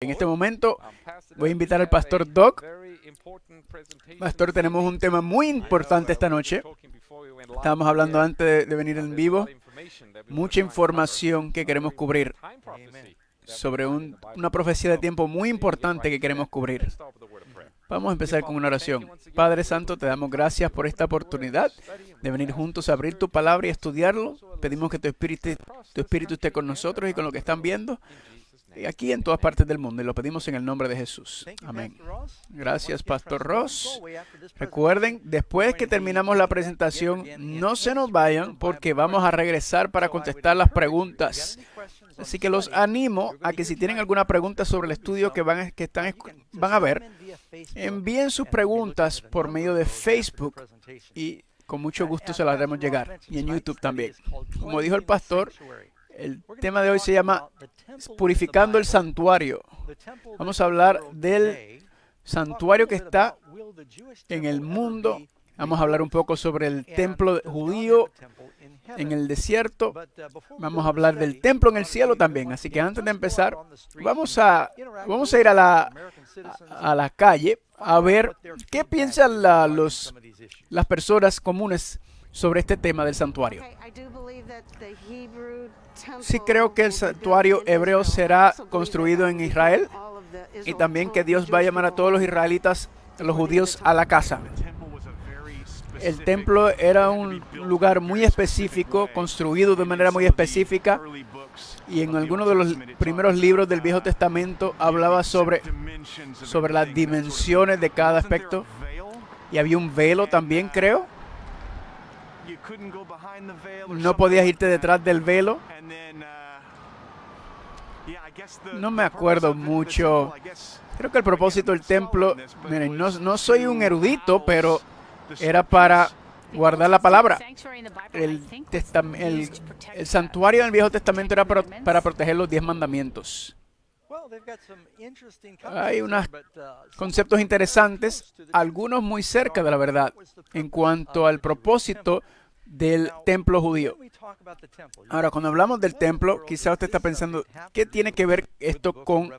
En este momento voy a invitar al pastor Doug. Pastor, tenemos un tema muy importante esta noche. Estábamos hablando antes de venir en vivo. Mucha información que queremos cubrir sobre una profecía de tiempo muy importante que queremos cubrir. Vamos a empezar con una oración. Padre Santo, te damos gracias por esta oportunidad de venir juntos a abrir tu palabra y estudiarlo. Pedimos que tu espíritu esté con nosotros y con lo que están viendo aquí en todas partes del mundo, y lo pedimos en el nombre de Jesús. Amén. Gracias, Pastor Ross. Recuerden, después que terminamos la presentación, no se nos vayan porque vamos a regresar para contestar las preguntas. Así que los animo a que si tienen alguna pregunta sobre el estudio que van a ver, envíen sus preguntas por medio de Facebook y con mucho gusto se las haremos llegar. Y en YouTube también. Como dijo el pastor, el tema de hoy se llama Purificando el Santuario. Vamos a hablar del santuario que está en el mundo. Vamos a hablar un poco sobre el templo judío en el desierto. Vamos a hablar del templo en el cielo también. Así que antes de empezar, vamos a ir a la calle a ver qué piensan las personas comunes sobre este tema del santuario. Sí, creo que el santuario hebreo será construido en Israel y también que Dios va a llamar a todos los israelitas, los judíos, a la casa. El templo era un lugar muy específico, construido de manera muy específica, y en algunos de los primeros libros del Viejo Testamento hablaba sobre las dimensiones de cada aspecto, y había un velo también, creo. No podías irte detrás del velo. No me acuerdo mucho. Creo que el propósito del templo, miren, no soy un erudito, pero era para guardar la palabra. El santuario del Viejo Testamento era para proteger los 10 mandamientos. Hay unos conceptos interesantes, algunos muy cerca de la verdad, en cuanto al propósito del templo judío. Ahora, cuando hablamos del templo, quizá usted está pensando, ¿qué tiene que ver esto con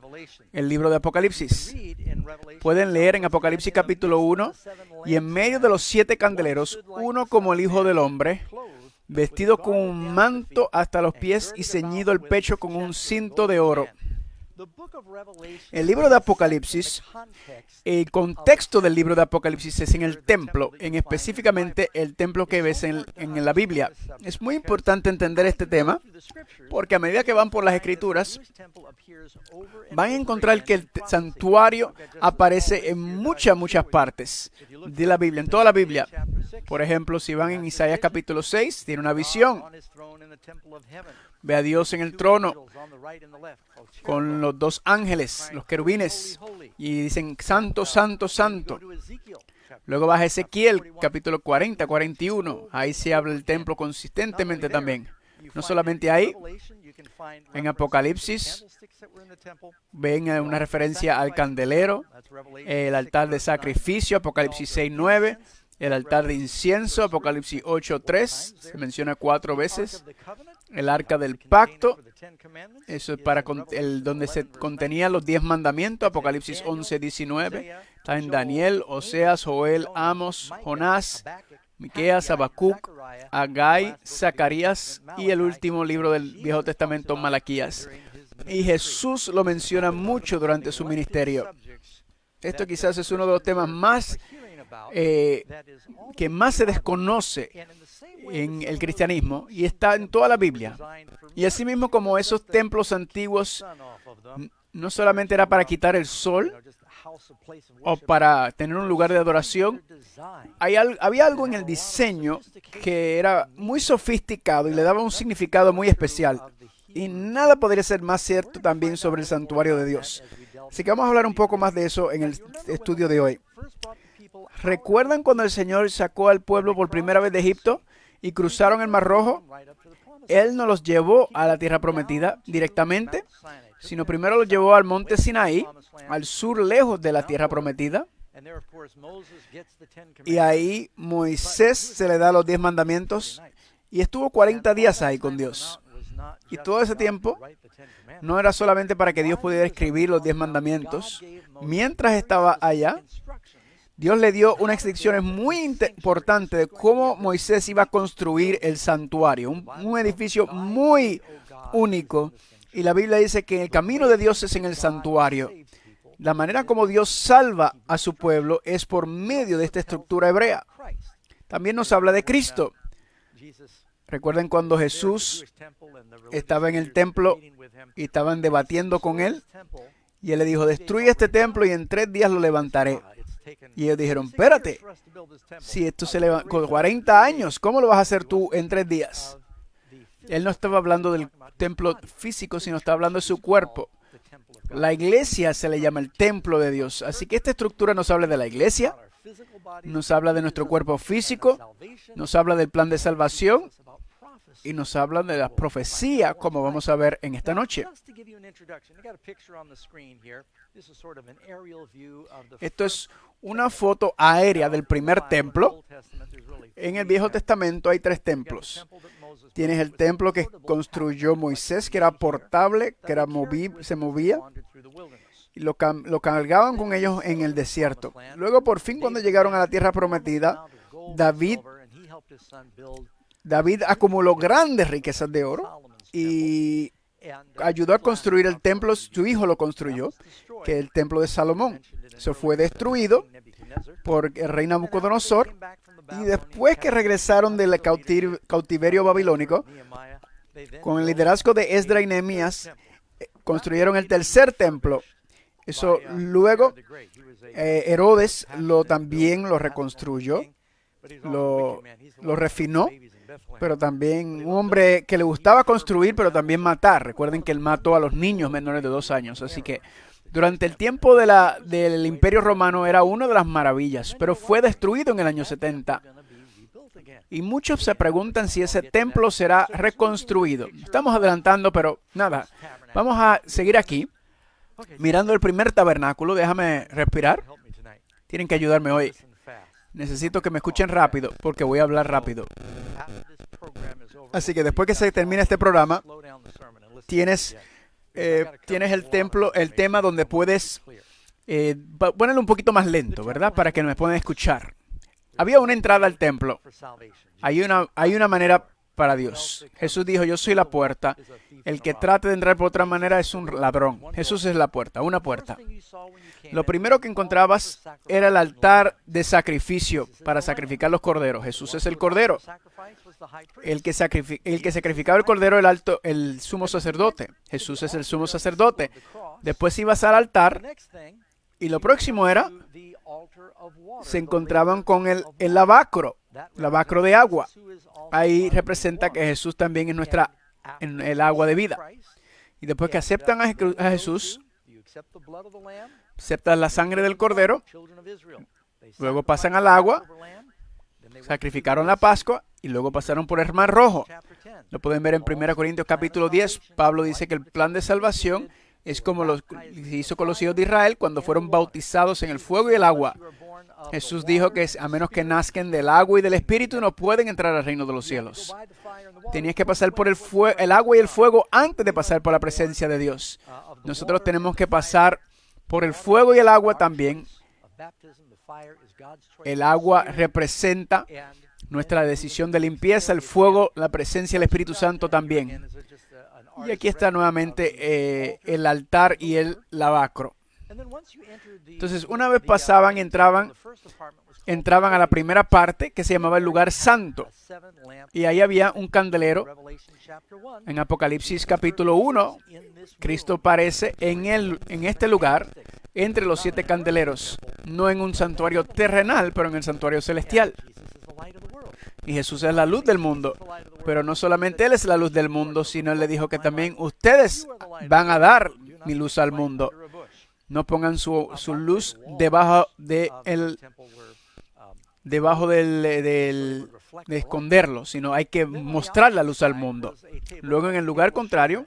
el libro de Apocalipsis? Pueden leer en Apocalipsis capítulo 1, y en medio de los 7 candeleros, uno como el Hijo del Hombre, vestido con un manto hasta los pies y ceñido el pecho con un cinto de oro. El libro de Apocalipsis, el contexto del libro de Apocalipsis es en el templo, en específicamente el templo que ves en la Biblia. Es muy importante entender este tema, porque a medida que van por las Escrituras, van a encontrar que el santuario aparece en muchas partes de la Biblia, en toda la Biblia. Por ejemplo, si van en Isaías capítulo 6, tiene una visión. Ve a Dios en el trono con los 2 ángeles, los querubines, y dicen, Santo, Santo, Santo. Luego vas a Ezequiel, capítulo 40, 41. Ahí se habla del templo consistentemente también. No solamente ahí, en Apocalipsis ven una referencia al candelero, el altar de sacrificio, Apocalipsis 6, 9. El altar de incienso, Apocalipsis 8:3, se menciona 4 veces. El arca del pacto, eso es para donde se contenían los 10 mandamientos, Apocalipsis 11:19. Está en Daniel, Oseas, Joel, Amos, Jonás, Miqueas, Habacuc, Agai, Zacarías y el último libro del Viejo Testamento, Malaquías. Y Jesús lo menciona mucho durante su ministerio. Esto quizás es uno de los temas que más se desconoce en el cristianismo, y está en toda la Biblia. Y así mismo, como esos templos antiguos no solamente era para quitar el sol o para tener un lugar de adoración, había algo en el diseño que era muy sofisticado y le daba un significado muy especial. Y nada podría ser más cierto también sobre el santuario de Dios. Así que vamos a hablar un poco más de eso en el estudio de hoy. ¿Recuerdan cuando el Señor sacó al pueblo por primera vez de Egipto y cruzaron el Mar Rojo? Él no los llevó a la tierra prometida directamente, sino primero los llevó al monte Sinaí, al sur lejos de la tierra prometida. Y ahí Moisés se le da los 10 mandamientos y estuvo 40 días ahí con Dios. Y todo ese tiempo no era solamente para que Dios pudiera escribir los 10 mandamientos. Mientras estaba allá, Dios le dio unas instrucciones muy importantes de cómo Moisés iba a construir el santuario, un edificio muy único. Y la Biblia dice que el camino de Dios es en el santuario. La manera como Dios salva a su pueblo es por medio de esta estructura hebrea. También nos habla de Cristo. Recuerden cuando Jesús estaba en el templo y estaban debatiendo con él. Y él le dijo, destruye este templo y en 3 días lo levantaré. Y ellos dijeron, espérate, si esto se levanta con 40 años, ¿cómo lo vas a hacer tú en 3 días? Él no estaba hablando del templo físico, sino estaba hablando de su cuerpo. La iglesia se le llama el templo de Dios. Así que esta estructura nos habla de la iglesia, nos habla de nuestro cuerpo físico, nos habla del plan de salvación y nos habla de la profecía, como vamos a ver en esta noche. Esto es una foto aérea del primer templo. En el Viejo Testamento hay 3 templos. Tienes el templo que construyó Moisés, que era portable, que era se movía, y lo cargaban con ellos en el desierto. Luego, por fin, cuando llegaron a la tierra prometida, David acumuló grandes riquezas de oro y ayudó a construir el templo. Su hijo lo construyó, que es el templo de Salomón. Eso fue destruido por el rey Nabucodonosor. Y después que regresaron del cautiverio babilónico, con el liderazgo de Esdras y Nehemías, construyeron el tercer templo. Eso luego Herodes también lo reconstruyó, lo refinó, pero también un hombre que le gustaba construir, pero también matar. Recuerden que él mató a los niños menores de 2 años, así que durante el tiempo del Imperio Romano era una de las maravillas, pero fue destruido en el año 70. Y muchos se preguntan si ese templo será reconstruido. Estamos adelantando, pero nada. Vamos a seguir aquí, mirando el primer tabernáculo. Déjame respirar. Tienen que ayudarme hoy. Necesito que me escuchen rápido, porque voy a hablar rápido. Así que después que se termine este programa, tienes el templo, el tema donde puedes ponerlo un poquito más lento, ¿verdad? Para que me puedan escuchar. Había una entrada al templo. Hay una manera para Dios. Jesús dijo, yo soy la puerta. El que trate de entrar por otra manera es un ladrón. Jesús es la puerta, una puerta. Lo primero que encontrabas era el altar de sacrificio para sacrificar los corderos. Jesús es el cordero. El que sacrificaba el cordero era el sumo sacerdote. Jesús es el sumo sacerdote. Después ibas al altar y lo próximo se encontraban con el lavacro de agua. Ahí representa que Jesús también es el agua de vida. Y después que aceptan a Jesús, aceptan la sangre del cordero, luego pasan al agua, sacrificaron la Pascua y luego pasaron por el Mar Rojo. Lo pueden ver en 1 Corintios capítulo 10. Pablo dice que el plan de salvación es como lo hizo con los hijos de Israel cuando fueron bautizados en el fuego y el agua. Jesús dijo que a menos que nazcan del agua y del Espíritu no pueden entrar al reino de los cielos. Tenías que pasar por el agua y el fuego antes de pasar por la presencia de Dios. Nosotros tenemos que pasar por el fuego y el agua también. El agua representa nuestra decisión de limpieza, el fuego, la presencia del Espíritu Santo también. Y aquí está nuevamente el altar y el lavacro. Entonces, una vez entraban a la primera parte que se llamaba el lugar santo. Y ahí había un candelero. En Apocalipsis capítulo 1, Cristo aparece en este lugar entre los 7 candeleros. No en un santuario terrenal, pero en el santuario celestial. Y Jesús es la luz del mundo. Pero no solamente Él es la luz del mundo, sino Él le dijo que también ustedes van a dar mi luz al mundo. No pongan su luz debajo de esconderlo, sino hay que mostrar la luz al mundo. Luego en el lugar contrario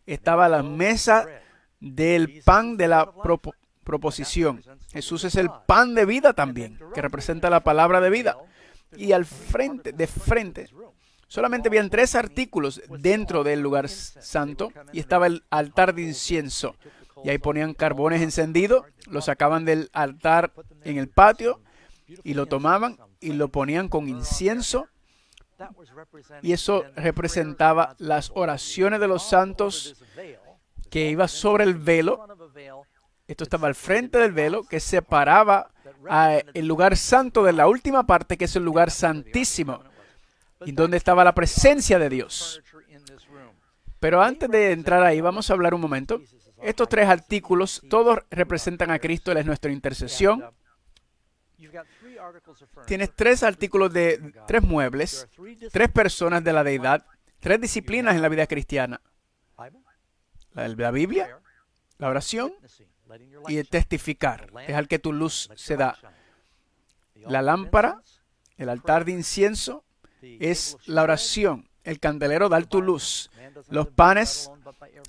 estaba la mesa del pan de la proposición. Jesús es el pan de vida también, que representa la palabra de vida. Y de frente, Solamente habían 3 artículos dentro del lugar santo y estaba el altar de incienso. Y ahí ponían carbones encendidos, lo sacaban del altar en el patio y lo tomaban y lo ponían con incienso. Y eso representaba las oraciones de los santos que iba sobre el velo. Esto estaba al frente del velo que separaba el lugar santo de la última parte, que es el lugar santísimo, y donde estaba la presencia de Dios. Pero antes de entrar ahí, vamos a hablar un momento. Estos 3 artículos, todos representan a Cristo, Él es nuestra intercesión. Tienes 3 artículos de 3 muebles, 3 personas de la deidad, 3 disciplinas en la vida cristiana. La Biblia, la oración y el testificar, dejar que tu luz se da. La lámpara, el altar de incienso, es la oración. El candelero, dar tu luz. Los panes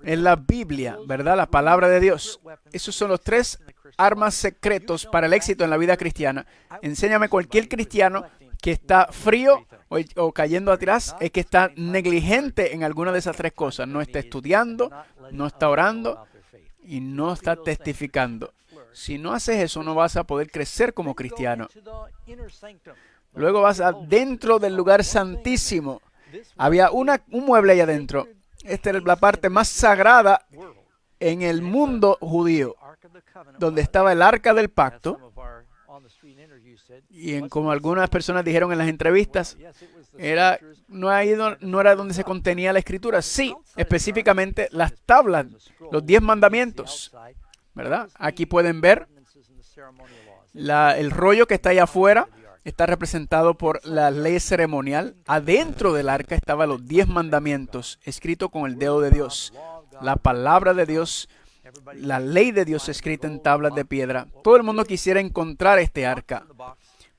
es la Biblia, ¿verdad? La palabra de Dios. Esos son los 3 armas secretos para el éxito en la vida cristiana. Enséñame cualquier cristiano que está frío o cayendo atrás, es que está negligente en alguna de esas 3 cosas. No está estudiando, no está orando y no está testificando. Si no haces eso, no vas a poder crecer como cristiano. Luego vas adentro del lugar santísimo. Había un mueble allá adentro. Esta era la parte más sagrada en el mundo judío, donde estaba el arca del pacto. Y como algunas personas dijeron en las entrevistas, no era donde se contenía la escritura. Sí, específicamente las tablas, los 10 mandamientos, ¿verdad? Aquí pueden ver el rollo que está allá afuera. Está representado por la ley ceremonial. Adentro del arca estaban los 10 mandamientos, escritos con el dedo de Dios. La palabra de Dios, la ley de Dios escrita en tablas de piedra. Todo el mundo quisiera encontrar este arca.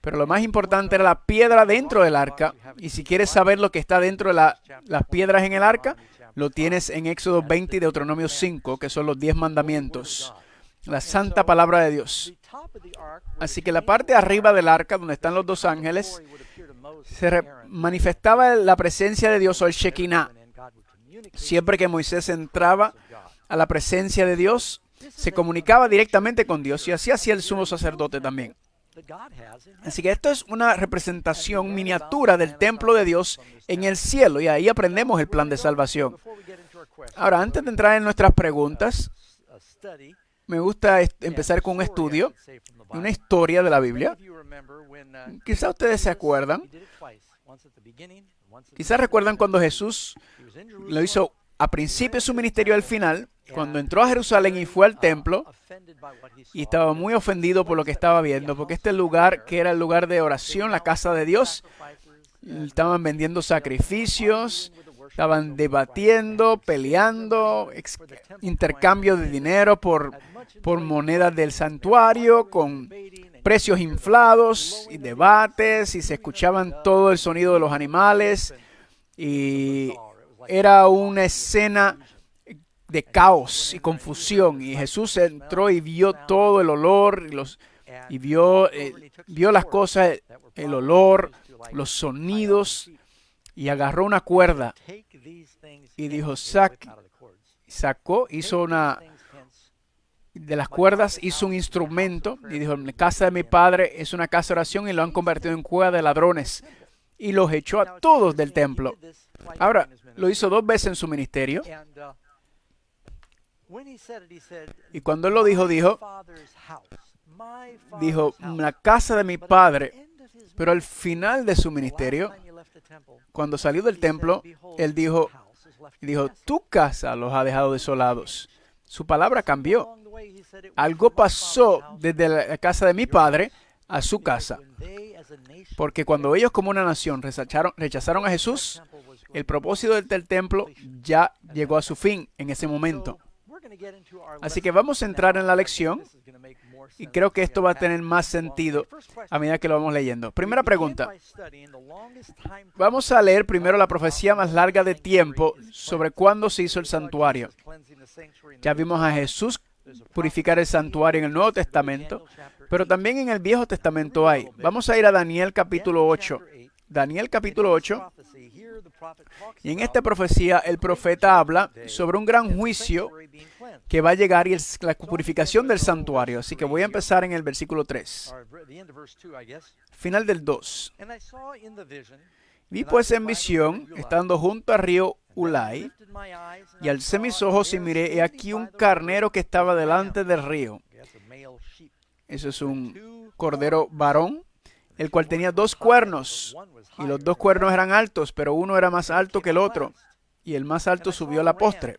Pero lo más importante era la piedra dentro del arca. Y si quieres saber lo que está dentro de las piedras en el arca, lo tienes en Éxodo 20 y Deuteronomio 5, que son los 10 mandamientos. La santa palabra de Dios. Así que la parte de arriba del arca, donde están los 2 ángeles, se manifestaba la presencia de Dios, o el Shekinah. Siempre que Moisés entraba a la presencia de Dios, se comunicaba directamente con Dios, y así hacía el sumo sacerdote también. Así que esto es una representación miniatura del templo de Dios en el cielo, y ahí aprendemos el plan de salvación. Ahora, antes de entrar en nuestras preguntas, me gusta empezar con un estudio, una historia de la Biblia. Quizás ustedes se acuerdan. Quizás recuerdan cuando Jesús lo hizo a principio de su ministerio al final, cuando entró a Jerusalén y fue al templo, y estaba muy ofendido por lo que estaba viendo, porque este lugar, que era el lugar de oración, la casa de Dios, estaban vendiendo sacrificios, estaban debatiendo, peleando, intercambio de dinero por monedas del santuario, con precios inflados y debates, y se escuchaban todo el sonido de los animales, y era una escena de caos y confusión. Y Jesús entró y vio todo el olor, y vio las cosas, el olor, los sonidos, y agarró una cuerda y dijo, sacó, hizo de las cuerdas hizo un instrumento y dijo, la casa de mi padre es una casa de oración y lo han convertido en cueva de ladrones, y los echó a todos del templo. Ahora, lo hizo 2 veces en su ministerio, y cuando él lo dijo, la casa de mi padre. Pero al final de su ministerio, cuando salió del templo, él dijo, tu casa los ha dejado desolados. Su palabra cambió. Algo pasó desde la casa de mi padre a su casa. Porque cuando ellos como una nación rechazaron a Jesús, el propósito del templo ya llegó a su fin en ese momento. Así que vamos a entrar en la lección, y creo que esto va a tener más sentido a medida que lo vamos leyendo. Primera pregunta. Vamos a leer primero la profecía más larga de tiempo sobre cuándo se hizo el santuario. Ya vimos a Jesús purificar el santuario en el Nuevo Testamento, pero también en el Viejo Testamento hay. Vamos a ir a Daniel capítulo 8. Daniel capítulo 8. Y en esta profecía el profeta habla sobre un gran juicio que va a llegar y es la purificación del santuario. Así que voy a empezar en el versículo 3. Final del 2. Vi pues en visión, estando junto al río Ulai, y alcé mis ojos y miré, he aquí un carnero que estaba delante del río. Eso es un cordero varón, el cual tenía 2 cuernos, y los 2 cuernos eran altos, pero uno era más alto que el otro, y el más alto subió a la postre.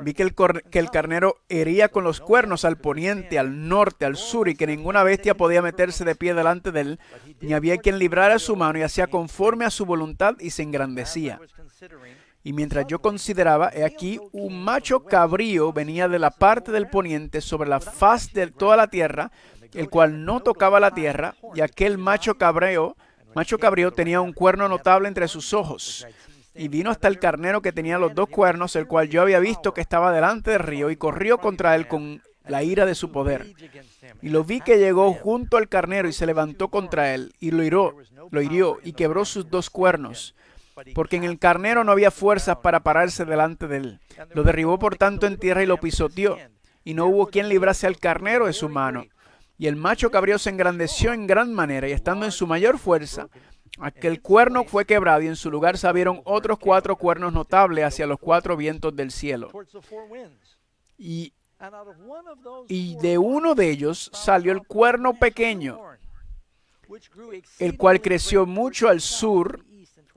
Vi que el carnero hería con los cuernos al poniente, al norte, al sur, y que ninguna bestia podía meterse de pie delante de él, ni había quien librara su mano, y hacía conforme a su voluntad, y se engrandecía. Y mientras yo consideraba, he aquí, un macho cabrío venía de la parte del poniente sobre la faz de toda la tierra, el cual no tocaba la tierra, y aquel macho cabrío tenía un cuerno notable entre sus ojos. Y vino hasta el carnero que tenía los 2 cuernos, el cual yo había visto que estaba delante del río, y corrió contra él con la ira de su poder. Y lo vi que llegó junto al carnero y se levantó contra él, y lo hirió y quebró sus 2 cuernos, porque en el carnero no había fuerzas para pararse delante de él. Lo derribó por tanto en tierra y lo pisoteó, y no hubo quien librase al carnero de su mano. Y el macho cabrío se engrandeció en gran manera, y estando en su mayor fuerza, aquel cuerno fue quebrado, y en su lugar salieron otros 4 cuernos notables hacia los 4 vientos del cielo. Y de uno de ellos salió el cuerno pequeño, el cual creció mucho al sur,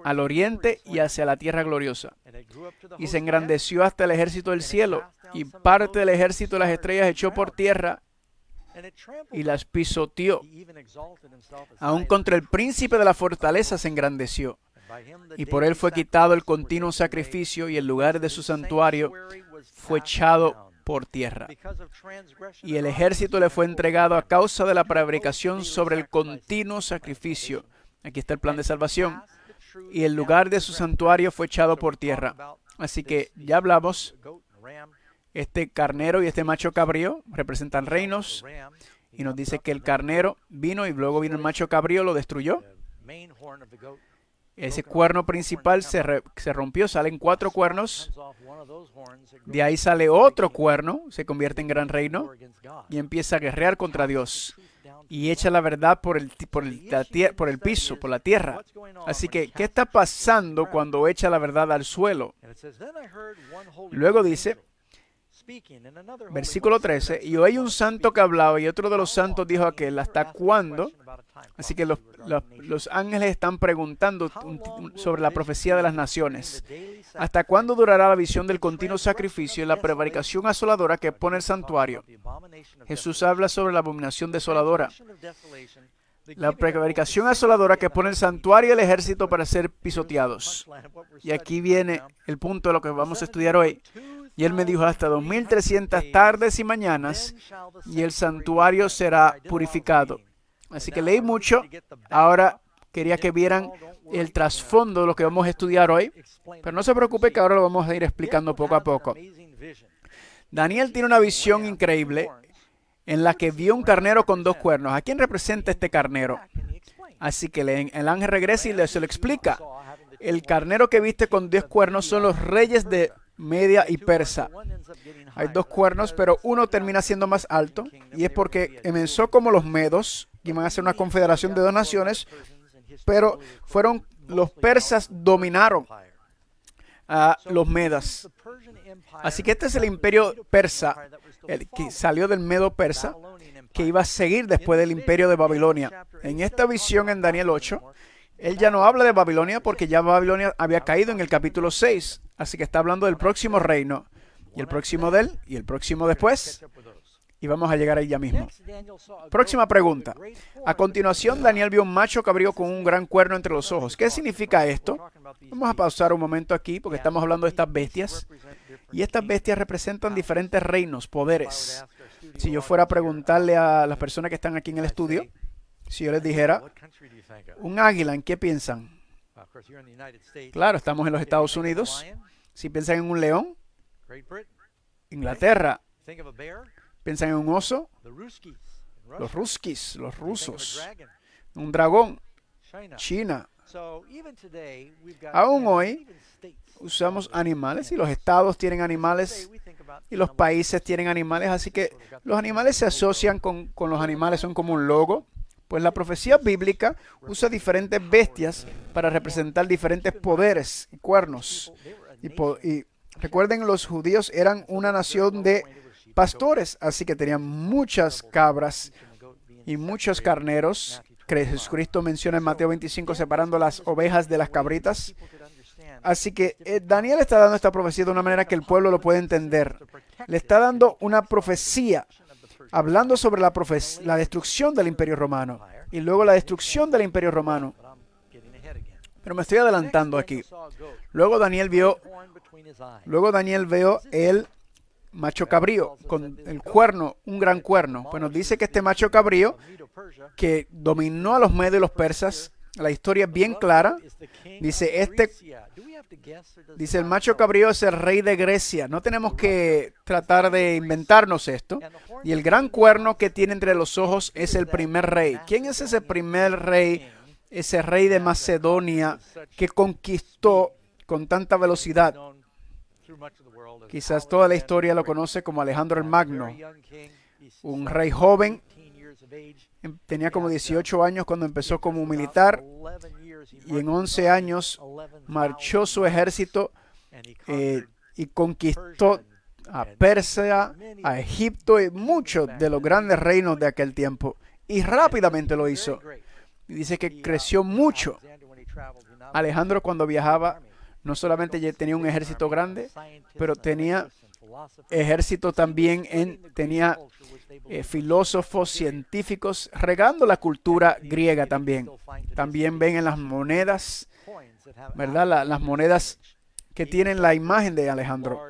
al oriente y hacia la tierra gloriosa. Y se engrandeció hasta el ejército del cielo, y parte del ejército de las estrellas echó por tierra y las pisoteó. Aún contra el príncipe de la fortaleza se engrandeció, y por él fue quitado el continuo sacrificio, y el lugar de su santuario fue echado por tierra. Y el ejército le fue entregado a causa de la prevaricación sobre el continuo sacrificio. Aquí está el plan de salvación. Y el lugar de su santuario fue echado por tierra. Así que ya hablamos. Este carnero y este macho cabrío representan reinos, y nos dice que el carnero vino y luego vino el macho cabrío, lo destruyó. Ese cuerno principal se rompió, salen 4 cuernos, de ahí sale otro cuerno, se convierte en gran reino y empieza a guerrear contra Dios y echa la verdad por el piso, por la tierra. Así que, ¿qué está pasando cuando echa la verdad al suelo? Luego dice, versículo 13, y oí un santo que hablaba, y otro de los santos dijo a aquel, ¿hasta cuándo? Así que los ángeles están preguntando sobre la profecía de las naciones. ¿Hasta cuándo durará la visión del continuo sacrificio y la prevaricación asoladora que pone el santuario? Jesús habla sobre la abominación desoladora. La prevaricación asoladora que pone el santuario y el ejército para ser pisoteados. Y aquí viene el punto de lo que vamos a estudiar hoy. Y él me dijo, hasta 2300 tardes y mañanas, y el santuario será purificado. Así que leí mucho. Ahora quería que vieran el trasfondo de lo que vamos a estudiar hoy. Pero no se preocupe que ahora lo vamos a ir explicando poco a poco. Daniel tiene una visión increíble en la que vio un carnero con 2 cuernos. ¿A quién representa este carnero? Así que el ángel regresa y se lo explica. El carnero que viste con 10 cuernos son los reyes de Media y Persa. Hay 2 cuernos, pero uno termina siendo más alto, y es porque comenzó como los medos, que iban a ser una confederación de 2 naciones, pero los persas dominaron a los medas. Así que este es el imperio persa, el que salió del medo persa, que iba a seguir después del imperio de Babilonia. En esta visión en Daniel 8, él ya no habla de Babilonia porque ya Babilonia había caído en el capítulo 6. Así que está hablando del próximo reino, y el próximo de él, y el próximo después. Y vamos a llegar ahí ya mismo. Próxima pregunta. A continuación, Daniel vio un macho cabrío con un gran cuerno entre los ojos. ¿Qué significa esto? Vamos a pausar un momento aquí porque estamos hablando de estas bestias. Y estas bestias representan diferentes reinos, poderes. Si yo fuera a preguntarle a las personas que están aquí en el estudio, si yo les dijera, un águila, ¿en qué piensan? Claro, estamos en los Estados Unidos. Si piensan en un león, Inglaterra. Piensan en un oso, los ruskis, los rusos. Un dragón, China. Aún hoy usamos animales y los estados tienen animales y los países tienen animales, así que los animales se asocian con los animales, son como un logo. Pues la profecía bíblica usa diferentes bestias para representar diferentes poderes y cuernos. Y recuerden, los judíos eran una nación de pastores, así que tenían muchas cabras y muchos carneros, que Jesucristo menciona en Mateo 25, separando las ovejas de las cabritas. Así que Daniel está dando esta profecía de una manera que el pueblo lo puede entender. Le está dando una profecía, hablando sobre la destrucción del Imperio Romano y luego la destrucción del Imperio Romano. Pero me estoy adelantando aquí. Luego Daniel vio el macho cabrío con el cuerno, un gran cuerno. Pues nos dice que este macho cabrío que dominó a los medios y los persas, la historia es bien clara. Dice el macho cabrío es el rey de Grecia. No tenemos que tratar de inventarnos esto. Y el gran cuerno que tiene entre los ojos es el primer rey. ¿Quién es ese primer rey? Ese rey de Macedonia que conquistó con tanta velocidad. Quizás toda la historia lo conoce como Alejandro el Magno. Un rey joven. Tenía como 18 años cuando empezó como militar. Y en 11 años marchó su ejército y conquistó a Persia, a Egipto y muchos de los grandes reinos de aquel tiempo. Y rápidamente lo hizo. Y dice que creció mucho. Alejandro, cuando viajaba, no solamente ya tenía un ejército grande, pero tenía ejército también, tenía filósofos, científicos, regando la cultura griega también. También ven en las monedas, ¿verdad? Las monedas que tienen la imagen de Alejandro.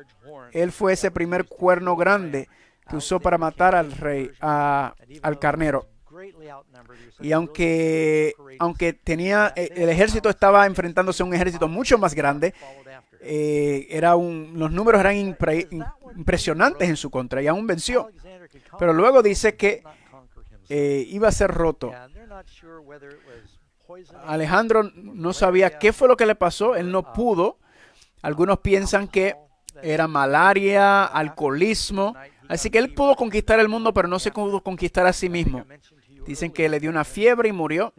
Él fue ese primer cuerno grande que usó para matar al rey, al carnero. Y aunque tenía, el ejército estaba enfrentándose a un ejército mucho más grande, los números eran impresionantes en su contra y aún venció. Pero luego dice que iba a ser roto. Alejandro no sabía qué fue lo que le pasó, él no pudo. Algunos piensan que era malaria, alcoholismo. Así que él pudo conquistar el mundo, pero no se pudo conquistar a sí mismo. Dicen que le dio una fiebre y murió.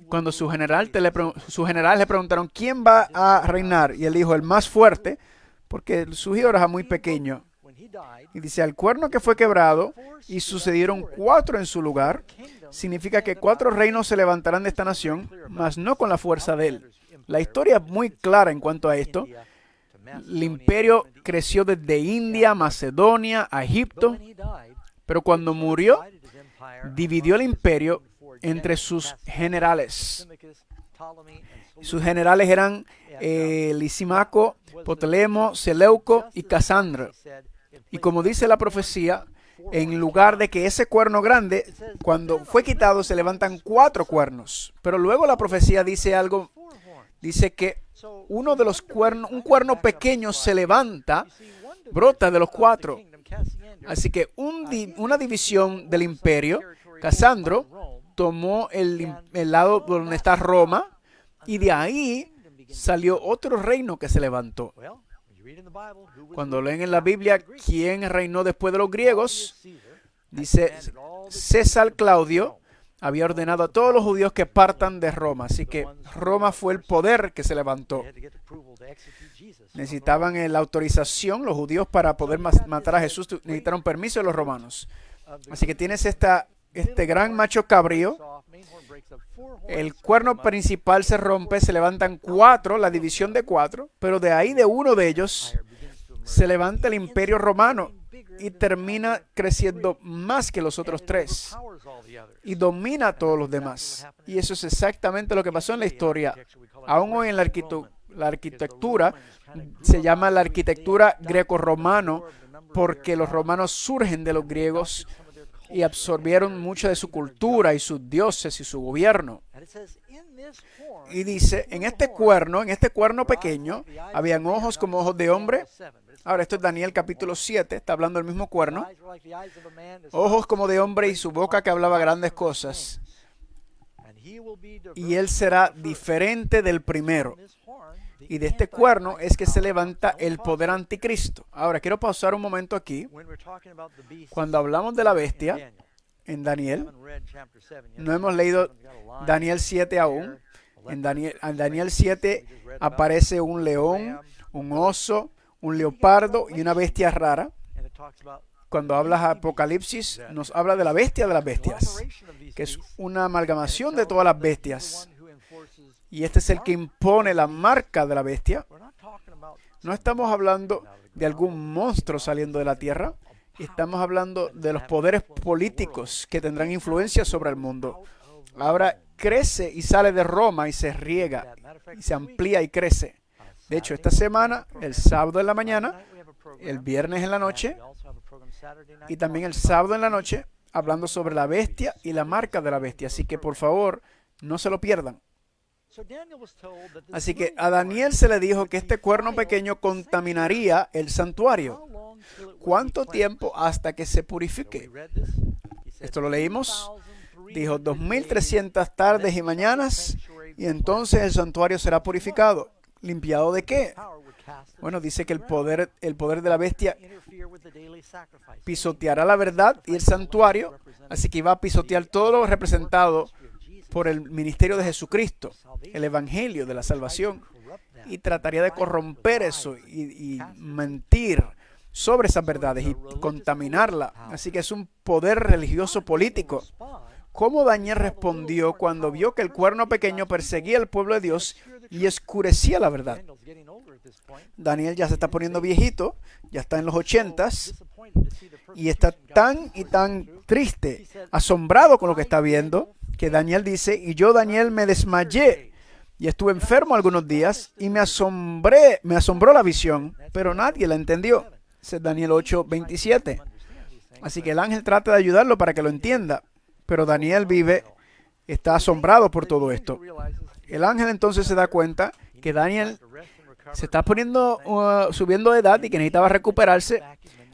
Cuando sus generales le preguntaron, ¿quién va a reinar? Y él dijo, el más fuerte, porque su hijo era muy pequeño. Y dice, al cuerno que fue quebrado, y sucedieron 4 en su lugar, significa que 4 reinos se levantarán de esta nación, mas no con la fuerza de él. La historia es muy clara en cuanto a esto. El imperio creció desde India, Macedonia, a Egipto, pero cuando murió, dividió el imperio entre sus generales. Sus generales eran Lisímaco, Ptolemo, Seleuco y Casandro. Y como dice la profecía, en lugar de que ese cuerno grande, cuando fue quitado, se levantan 4 cuernos. Pero luego la profecía dice algo, dice que un cuerno pequeño se levanta, brota de los 4. Así que una división del imperio, Casandro, tomó el lado donde está Roma, y de ahí salió otro reino que se levantó. Cuando leen en la Biblia quién reinó después de los griegos, dice César Claudio había ordenado a todos los judíos que partan de Roma. Así que Roma fue el poder que se levantó. Necesitaban la autorización, los judíos, para poder matar a Jesús. Necesitaron permiso de los romanos. Así que tienes este gran macho cabrío. El cuerno principal se rompe, se levantan 4, la división de 4, pero de ahí de uno de ellos se levanta el imperio romano y termina creciendo más que los otros 3 y domina a todos los demás. Y eso es exactamente lo que pasó en la historia. Aún hoy en la arquitectura se llama la arquitectura greco-romano porque los romanos surgen de los griegos y absorbieron mucho de su cultura y sus dioses y su gobierno. Y dice, en este cuerno pequeño, habían ojos como ojos de hombre. Ahora, esto es Daniel capítulo 7, está hablando del mismo cuerno. Ojos como de hombre y su boca que hablaba grandes cosas. y él será diferente del primero. Y de este cuerno es que se levanta el poder anticristo. Ahora, quiero pausar un momento aquí. Cuando hablamos de la bestia en Daniel, no hemos leído Daniel 7 aún. En Daniel 7 aparece un león, un oso, un leopardo y una bestia rara. Cuando hablas Apocalipsis, nos habla de la bestia de las bestias, que es una amalgamación de todas las bestias. Y este es el que impone la marca de la bestia. No estamos hablando de algún monstruo saliendo de la tierra. Estamos hablando de los poderes políticos que tendrán influencia sobre el mundo. Ahora crece y sale de Roma y se riega, y se amplía y crece. De hecho, esta semana, el sábado en la mañana, el viernes en la noche y también el sábado en la noche, hablando sobre la bestia y la marca de la bestia. Así que, por favor, no se lo pierdan. Así que a Daniel se le dijo que este cuerno pequeño contaminaría el santuario. ¿Cuánto tiempo hasta que se purifique? Esto lo leímos. Dijo 2300 tardes y mañanas, y entonces el santuario será purificado. ¿Limpiado de qué? Bueno, dice que el poder de la bestia pisoteará la verdad y el santuario, así que iba a pisotear todo lo representado por el ministerio de Jesucristo, el evangelio de la salvación, y trataría de corromper eso y mentir sobre esas verdades y contaminarla. Así que es un poder religioso político. ¿Cómo Daniel respondió cuando vio que el cuerno pequeño perseguía al pueblo de Dios y oscurecía la verdad? Daniel ya se está poniendo viejito, ya está en los 80s, y está tan y tan triste, asombrado con lo que está viendo, que Daniel dice, y yo, Daniel, me desmayé y estuve enfermo algunos días y me asombró la visión, pero nadie la entendió. Ese es Daniel 8:27. Así que el ángel trata de ayudarlo para que lo entienda, pero Daniel está asombrado por todo esto. El ángel entonces se da cuenta que Daniel se está subiendo de edad y que necesitaba recuperarse.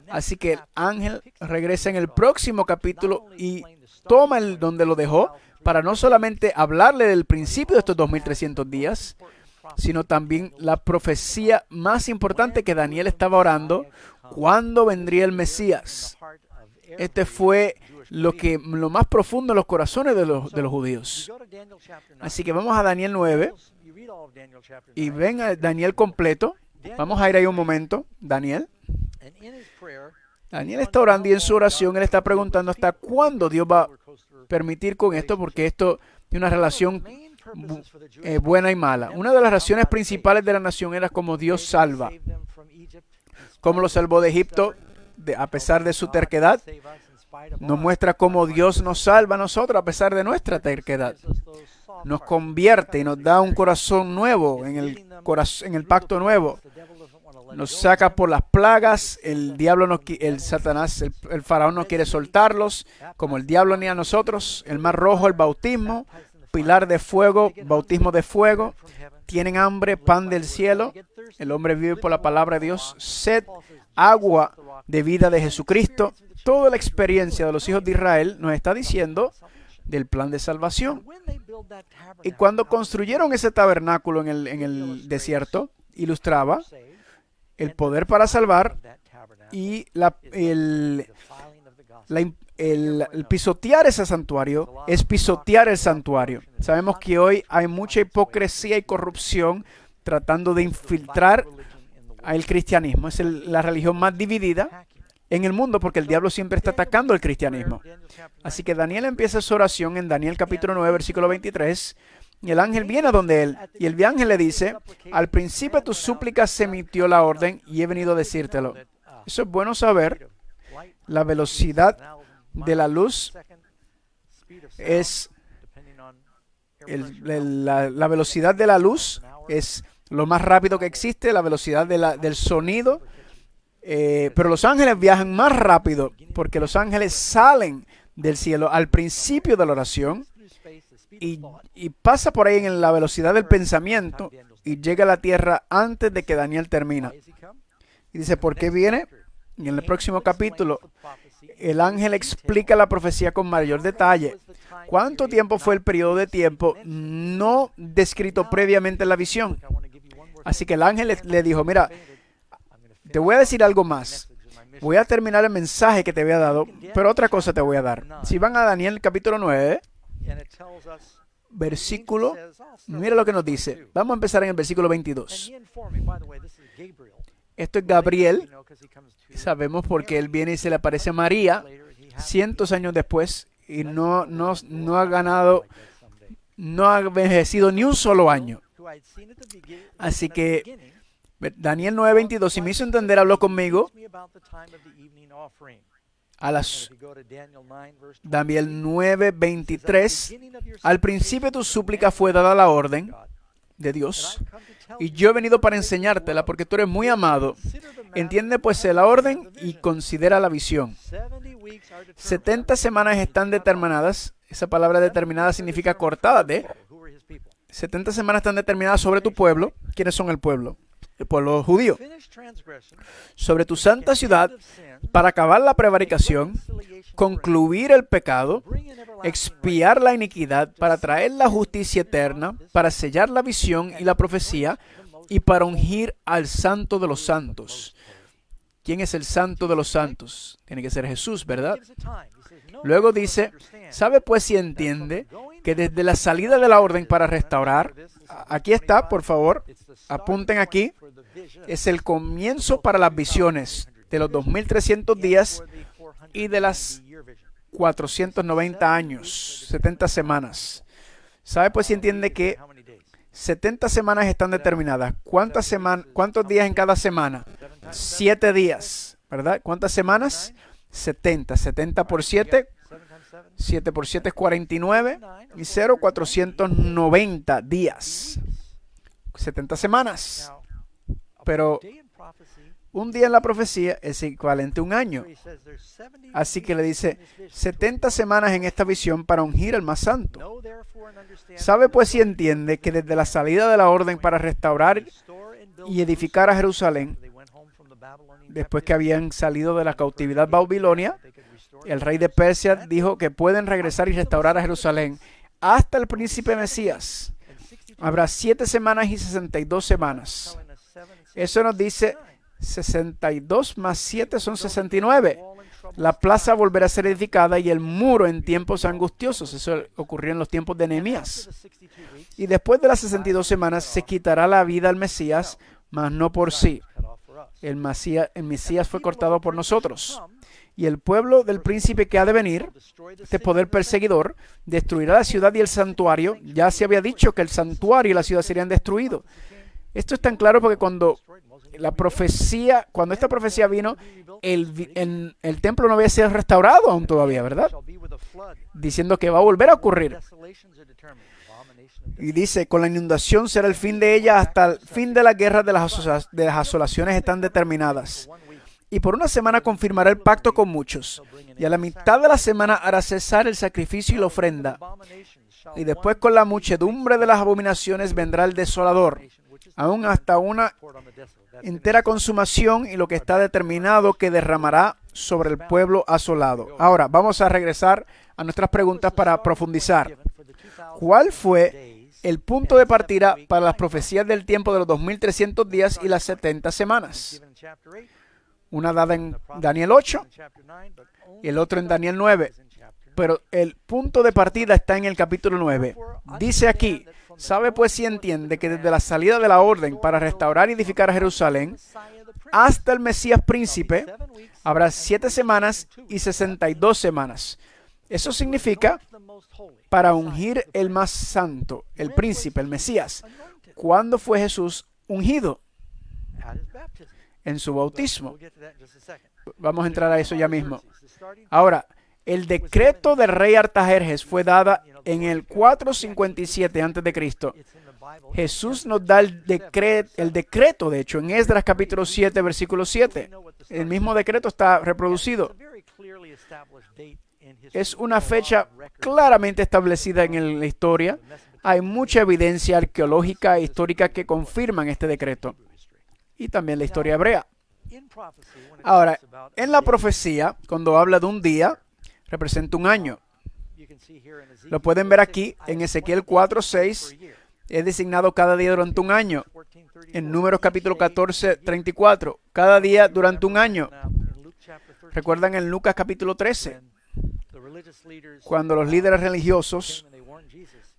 Así que el ángel regresa en el próximo capítulo y toma donde lo dejó para no solamente hablarle del principio de estos 2300 días, sino también la profecía más importante que Daniel estaba orando, ¿cuándo vendría el Mesías? Este fue lo más profundo en los corazones de los judíos. Así que vamos a Daniel 9 y ven a Daniel completo. Vamos a ir ahí un momento. Daniel está orando y en su oración él está preguntando hasta cuándo Dios va a permitir con esto, porque esto tiene una relación buena y mala. Una de las razones principales de la nación era cómo Dios salva. Cómo lo salvó de Egipto a pesar de su terquedad. Nos muestra cómo Dios nos salva a nosotros a pesar de nuestra terquedad. Nos convierte y nos da un corazón nuevo en el pacto nuevo. Nos saca por las plagas. El diablo, Satanás, el faraón no quiere soltarlos, como el diablo ni a nosotros. El mar rojo, el bautismo, pilar de fuego, bautismo de fuego. Tienen hambre, pan del cielo. El hombre vive por la palabra de Dios. Sed, agua de vida de Jesucristo. Toda la experiencia de los hijos de Israel nos está diciendo del plan de salvación. Y cuando construyeron ese tabernáculo en el desierto, ilustraba el poder para salvar y el pisotear ese santuario es pisotear el santuario. Sabemos que hoy hay mucha hipocresía y corrupción tratando de infiltrar al cristianismo. Es la religión más dividida en el mundo porque el diablo siempre está atacando el cristianismo. Así que Daniel empieza su oración en Daniel capítulo 9, versículo 23. Y el ángel viene a donde él. Y el ángel le dice, al principio de tus súplicas se emitió la orden y he venido a decírtelo. Eso es bueno saber. La velocidad de la luz es la velocidad de la luz es lo más rápido que existe, la velocidad del sonido. Pero los ángeles viajan más rápido porque los ángeles salen del cielo al principio de la oración y pasa por ahí en la velocidad del pensamiento y llega a la tierra antes de que Daniel termina. Y dice, ¿por qué viene? Y en el próximo capítulo, el ángel explica la profecía con mayor detalle. ¿Cuánto tiempo fue el periodo de tiempo no descrito previamente en la visión? Así que el ángel le dijo, mira, te voy a decir algo más. Voy a terminar el mensaje que te había dado, pero otra cosa te voy a dar. Si van a Daniel capítulo 9, versículo, mira lo que nos dice. Vamos a empezar en el versículo 22. Esto es Gabriel. Sabemos porque él viene y se le aparece a María cientos años después y no ha ganado, no ha envejecido ni un solo año. Así que Daniel 9:22, si me hizo entender, habló conmigo a las Daniel 9:23. Al principio tu súplica fue dada la orden de Dios, y yo he venido para enseñártela porque tú eres muy amado. Entiende pues la orden y considera la visión. 70 semanas están determinadas. Esa palabra determinada significa cortada de. 70 semanas están determinadas sobre tu pueblo. ¿Quiénes son el pueblo? El pueblo judío. Sobre tu santa ciudad, para acabar la prevaricación, concluir el pecado, expiar la iniquidad, para traer la justicia eterna, para sellar la visión y la profecía, y para ungir al santo de los santos. ¿Quién es el santo de los santos? Tiene que ser Jesús, ¿verdad? Luego dice, ¿sabe pues si entiende que desde la salida de la orden para restaurar, aquí está, por favor, apunten aquí, es el comienzo para las visiones de los 2300 días y de las 490 años, 70 semanas. ¿Sabe pues si entiende que 70 semanas están determinadas? ¿Cuántos días en cada semana? 7 días, ¿verdad? ¿Cuántas semanas? 70. 70 por 7. 7 por 7 es 49. Y 0, 490 días. 70 semanas. Pero un día en la profecía es equivalente a un año. Así que le dice, 70 semanas en esta visión para ungir al más santo. ¿Sabe pues si entiende que desde la salida de la orden para restaurar y edificar a Jerusalén, después que habían salido de la cautividad babilonia, el rey de Persia dijo que pueden regresar y restaurar a Jerusalén hasta el príncipe Mesías? Habrá 7 semanas y 62 semanas. Eso nos dice 62 más 7 son 69. La plaza volverá a ser edificada y el muro en tiempos angustiosos. Eso ocurrió en los tiempos de Nehemías. Y después de las 62 semanas se quitará la vida al Mesías, mas no por sí. El Mesías fue cortado por nosotros. Y el pueblo del príncipe que ha de venir, este poder perseguidor, destruirá la ciudad y el santuario. Ya se había dicho que el santuario y la ciudad serían destruidos. Esto es tan claro porque cuando esta profecía vino, el templo no había sido restaurado aún todavía, ¿verdad? Diciendo que va a volver a ocurrir. Y dice, con la inundación será el fin de ella hasta el fin de la guerra de las asolaciones están determinadas. Y por una semana confirmará el pacto con muchos. Y a la mitad de la semana hará cesar el sacrificio y la ofrenda. Y después con la muchedumbre de las abominaciones vendrá el desolador, aún hasta una entera consumación y lo que está determinado que derramará sobre el pueblo asolado. Ahora, vamos a regresar a nuestras preguntas para profundizar. ¿Cuál fue el punto de partida para las profecías del tiempo de los 2300 días y las 70 semanas? Una dada en Daniel 8 y el otro en Daniel 9. Pero el punto de partida está en el capítulo 9. Dice aquí, ¿sabe pues si entiende que desde la salida de la orden para restaurar y edificar a Jerusalén hasta el Mesías príncipe habrá 7 semanas y 62 semanas? Eso significa para ungir el más santo, el príncipe, el Mesías. ¿Cuándo fue Jesús ungido? En su bautismo. Vamos a entrar a eso ya mismo. Ahora, el decreto del rey Artajerjes fue dada en el 457 a.C. Jesús nos da el decreto, de hecho, en Esdras capítulo 7, versículo 7. El mismo decreto está reproducido. Es una fecha claramente establecida en la historia. Hay mucha evidencia arqueológica e histórica que confirman este decreto. Y también la historia hebrea. Ahora, en la profecía, cuando habla de un día, representa un año. Lo pueden ver aquí en Ezequiel 4:6. Es designado cada día durante un año. En Números capítulo 14:34, cada día durante un año. ¿Recuerdan en Lucas capítulo 13? Cuando los líderes religiosos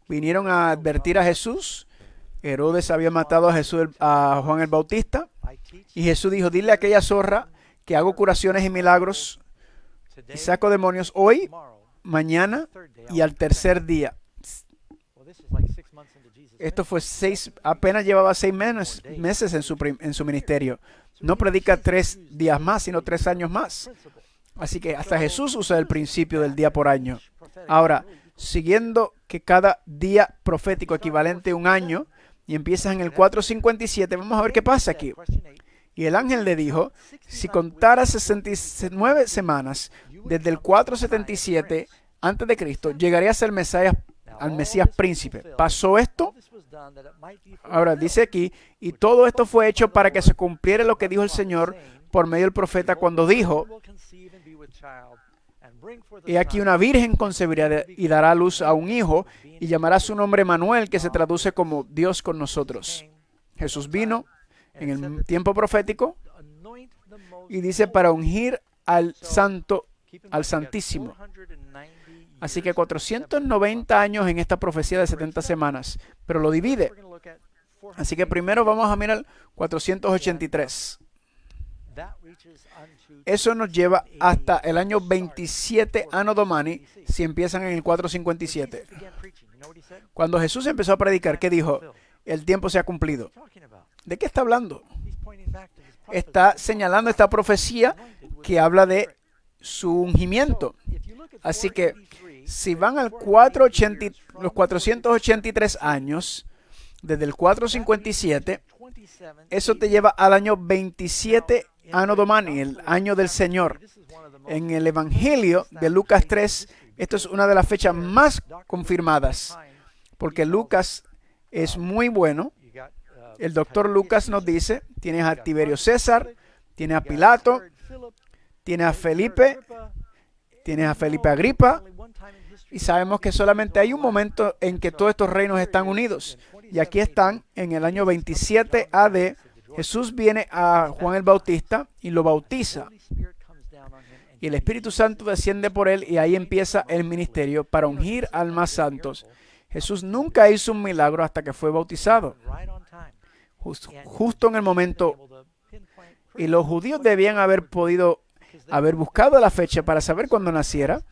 vinieron a advertir a Jesús, Herodes había matado a Juan el Bautista, y Jesús dijo, dile a aquella zorra que hago curaciones y milagros y saco demonios hoy, mañana y al tercer día. Esto fue apenas llevaba 6 meses en su ministerio. No predica 3 días más, sino 3 años más. Así que hasta Jesús usa el principio del día por año. Ahora, siguiendo que cada día profético equivalente a un año, y empiezas en el 4:57, vamos a ver qué pasa aquí. Y el ángel le dijo, si contaras 69 semanas desde el 4:77 antes de Cristo, llegarías al Mesías príncipe. ¿Pasó esto? Ahora dice aquí, y todo esto fue hecho para que se cumpliera lo que dijo el Señor por medio del profeta cuando dijo, y aquí una virgen concebirá y dará a luz a un hijo y llamará su nombre Manuel, que se traduce como Dios con nosotros. Jesús vino en el tiempo profético y dice para ungir al santo, al santísimo. Así que 490 años en esta profecía de 70 semanas, pero lo divide. Así que primero vamos a mirar 483. Eso nos lleva hasta el año 27 Anno Domini, si empiezan en el 457. Cuando Jesús empezó a predicar, ¿qué dijo? El tiempo se ha cumplido. ¿De qué está hablando? Está señalando esta profecía que habla de su ungimiento. Así que si van al los 483 años, desde el 457, eso te lleva al año 27 Anno Domini, el año del Señor. En el Evangelio de Lucas 3, esto es una de las fechas más confirmadas, porque Lucas es muy bueno. El doctor Lucas nos dice, tienes a Tiberio César, tienes a Pilato, tienes a Felipe Agripa, y sabemos que solamente hay un momento en que todos estos reinos están unidos. Y aquí están en el año 27 AD. Jesús viene a Juan el Bautista y lo bautiza. Y el Espíritu Santo desciende por él y ahí empieza el ministerio para ungir almas santos. Jesús nunca hizo un milagro hasta que fue bautizado. Justo en el momento. Y los judíos debían haber buscado la fecha para saber cuándo naciera,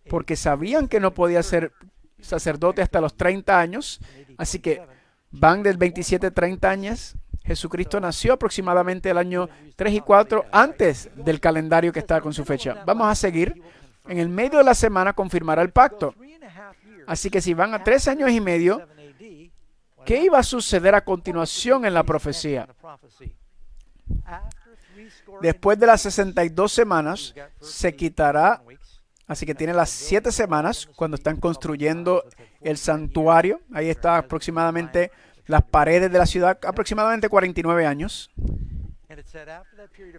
porque sabían que no podía ser sacerdote hasta los 30 años. Así que van del 27 a 30 años. Jesucristo nació aproximadamente el año 3 y 4 antes del calendario que está con su fecha. Vamos a seguir. En el medio de la semana confirmará el pacto. Así que si van a 3 años y medio, ¿qué iba a suceder a continuación en la profecía? Después de las 62 semanas, se quitará. Así que tiene las 7 semanas cuando están construyendo el santuario. Ahí está aproximadamente las paredes de la ciudad, aproximadamente 49 años.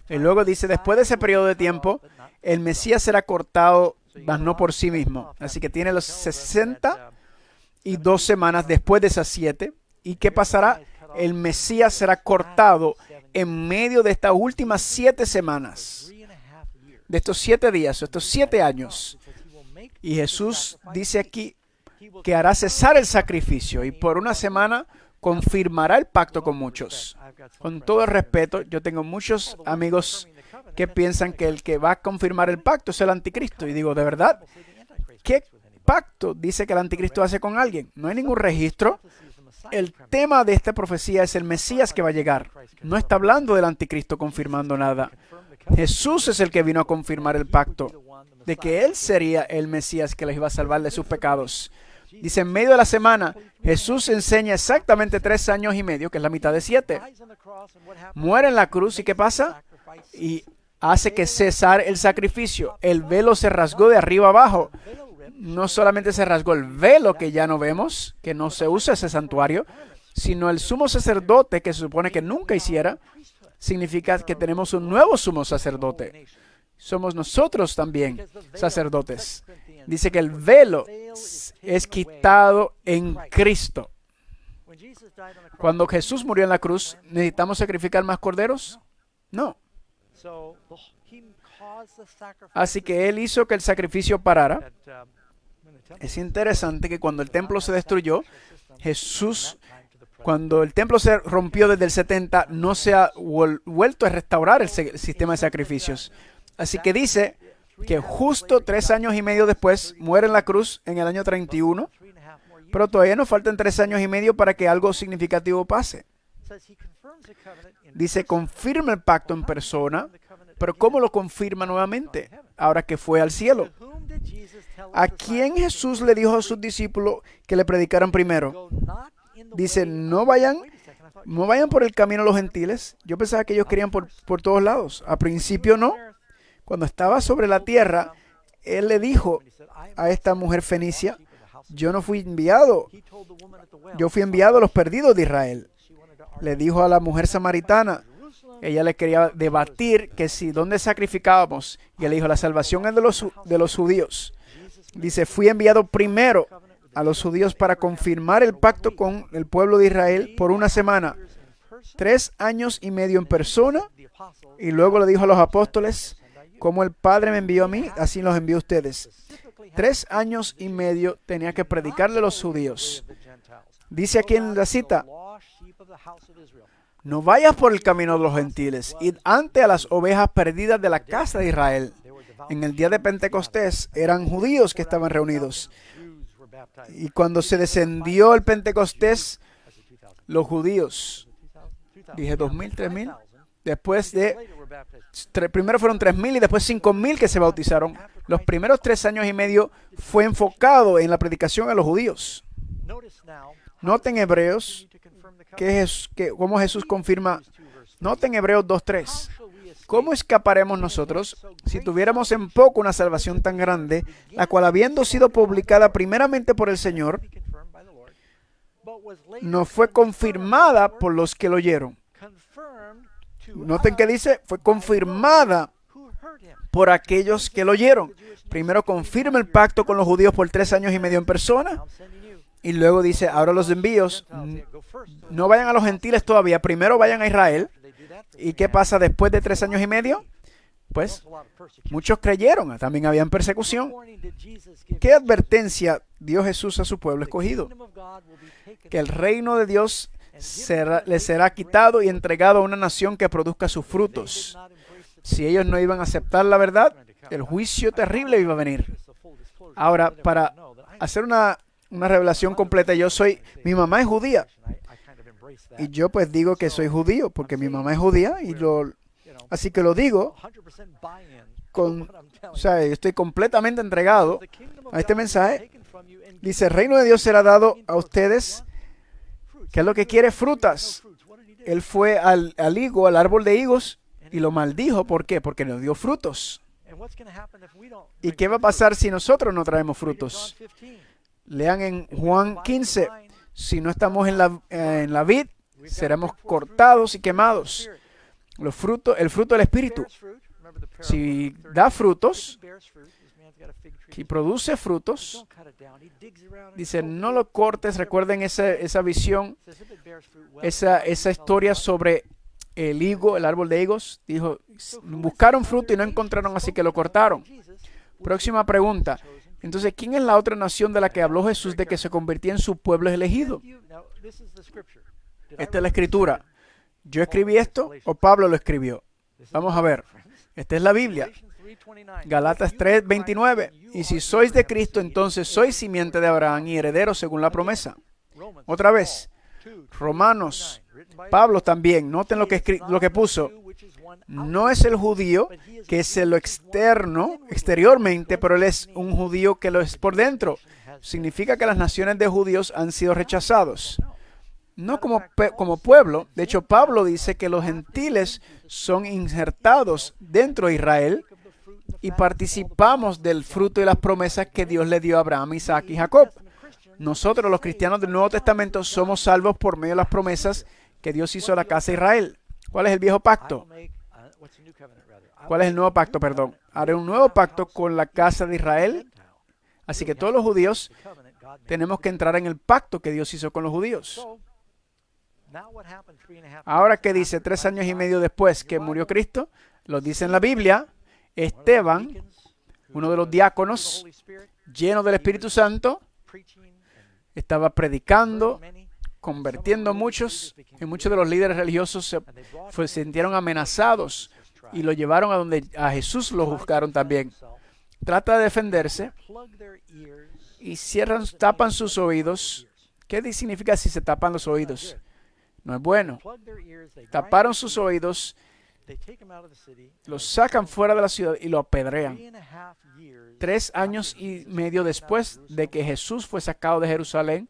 Y luego dice, después de ese periodo de tiempo, el Mesías será cortado, mas no por sí mismo. Así que tiene las 62 semanas después de esas 7. ¿Y qué pasará? El Mesías será cortado en medio de estas últimas 7 semanas. De estos 7 días, estos 7 años. Y Jesús dice aquí que hará cesar el sacrificio y por una semana confirmará el pacto con muchos. Con todo el respeto, yo tengo muchos amigos que piensan que el que va a confirmar el pacto es el anticristo. Y digo, ¿de verdad? ¿Qué pacto dice que el anticristo hace con alguien? No hay ningún registro. El tema de esta profecía es el Mesías que va a llegar. No está hablando del anticristo confirmando nada. Jesús es el que vino a confirmar el pacto de que Él sería el Mesías que les iba a salvar de sus pecados. Dice, en medio de la semana, Jesús enseña exactamente 3 años y medio, que es la mitad de 7. Muere en la cruz, ¿y qué pasa? Y hace que cesar el sacrificio. El velo se rasgó de arriba abajo. No solamente se rasgó el velo, que ya no vemos, que no se usa ese santuario, sino el sumo sacerdote, que se supone que nunca hiciera, significa que tenemos un nuevo sumo sacerdote. Somos nosotros también sacerdotes. Dice que el velo es quitado en Cristo. Cuando Jesús murió en la cruz, ¿necesitamos sacrificar más corderos? No. Así que Él hizo que el sacrificio parara. Es interesante que cuando el templo se destruyó, Jesús, cuando el templo se rompió desde el 70, no se ha vuelto a restaurar el sistema de sacrificios. Así que dice que justo 3 años y medio después muere en la cruz en el año 31, pero todavía nos faltan 3 años y medio para que algo significativo pase. Dice, confirma el pacto en persona, pero ¿cómo lo confirma nuevamente? Ahora que fue al cielo. ¿A quién Jesús le dijo a sus discípulos que le predicaran primero? Dice, no vayan por el camino a los gentiles. Yo pensaba que ellos querían por todos lados. Al principio no. Cuando estaba sobre la tierra, Él le dijo a esta mujer fenicia, yo no fui enviado. Yo fui enviado a los perdidos de Israel. Le dijo a la mujer samaritana, ella le quería debatir que si, ¿dónde sacrificábamos? Y él le dijo, la salvación es de los judíos. Dice, fui enviado primero a los judíos para confirmar el pacto con el pueblo de Israel por 1 semana. 3 años y medio en persona. Y luego le dijo a los apóstoles, como el Padre me envió a mí, así los envió a ustedes. 3 años y medio tenía que predicarle a los judíos. Dice aquí en la cita, no vayas por el camino de los gentiles, id ante a las ovejas perdidas de la casa de Israel. En el día de Pentecostés eran judíos que estaban reunidos. Y cuando se descendió el Pentecostés, los judíos, dije 2,000, 3,000, después primero fueron 3,000 y después 5,000 que se bautizaron. Los primeros 3 años y medio fue enfocado en la predicación a los judíos. Noten Hebreos, cómo Jesús confirma. Noten Hebreos 2:3. ¿Cómo escaparemos nosotros si tuviéramos en poco una salvación tan grande, la cual habiendo sido publicada primeramente por el Señor, no fue confirmada por los que lo oyeron? Noten que dice, fue confirmada por aquellos que lo oyeron. Primero confirma el pacto con los judíos por 3 años y medio en persona. Y luego dice, ahora los envíos, no vayan a los gentiles todavía, primero vayan a Israel. ¿Y qué pasa después de 3 años y medio? Pues muchos creyeron, también habían persecución. ¿Qué advertencia dio Jesús a su pueblo escogido? Que el reino de Dios le será quitado y entregado a una nación que produzca sus frutos. Si ellos no iban a aceptar la verdad, el juicio terrible iba a venir. Ahora, para hacer una revelación completa, mi mamá es judía. Y yo pues digo que soy judío porque mi mamá es judía así que lo digo estoy completamente entregado a este mensaje. Dice, el reino de Dios será dado a ustedes. ¿Qué es lo que quiere? Frutas. Él fue al árbol de higos y lo maldijo. ¿Por qué? Porque nos dio frutos. ¿Y qué va a pasar si nosotros no traemos frutos? Lean en Juan 15. Si no estamos en la vid, seremos cortados y quemados. El fruto del Espíritu. Si da frutos, si produce frutos, dice, no lo cortes. Recuerden esa visión, esa historia sobre el higo, el árbol de higos. Dijo, buscaron fruto y no encontraron, así que lo cortaron. Próxima pregunta. Entonces, ¿quién es la otra nación de la que habló Jesús de que se convertía en su pueblo elegido? Esta es la escritura. ¿Yo escribí esto o Pablo lo escribió? Vamos a ver. Esta es la Biblia. Galatas 3:29. Y si sois de Cristo, entonces sois simiente de Abraham y herederos según la promesa. Otra vez. Romanos. Pablo también. Noten lo que puso. No es el judío que es lo exteriormente, pero él es un judío que lo es por dentro. Significa que las naciones de judíos han sido rechazados. No como pueblo. De hecho, Pablo dice que los gentiles son injertados dentro de Israel y participamos del fruto y las promesas que Dios le dio a Abraham, Isaac y Jacob. Nosotros, los cristianos del Nuevo Testamento, somos salvos por medio de las promesas que Dios hizo a la casa de Israel. ¿Cuál es el viejo pacto? ¿Cuál es el nuevo pacto? Perdón. Haré un nuevo pacto con la casa de Israel. Así que todos los judíos tenemos que entrar en el pacto que Dios hizo con los judíos. Ahora, ¿qué dice? 3 años y medio después que murió Cristo, lo dice en la Biblia, Esteban, uno de los diáconos, lleno del Espíritu Santo, estaba predicando, convirtiendo a muchos, y muchos de los líderes religiosos se sintieron amenazados y lo llevaron a donde a Jesús lo juzgaron también. Trata de defenderse y tapan sus oídos. ¿Qué significa si se tapan los oídos? No es bueno. Taparon sus oídos, lo sacan fuera de la ciudad y lo apedrean. 3 años y medio después de que Jesús fue sacado de Jerusalén,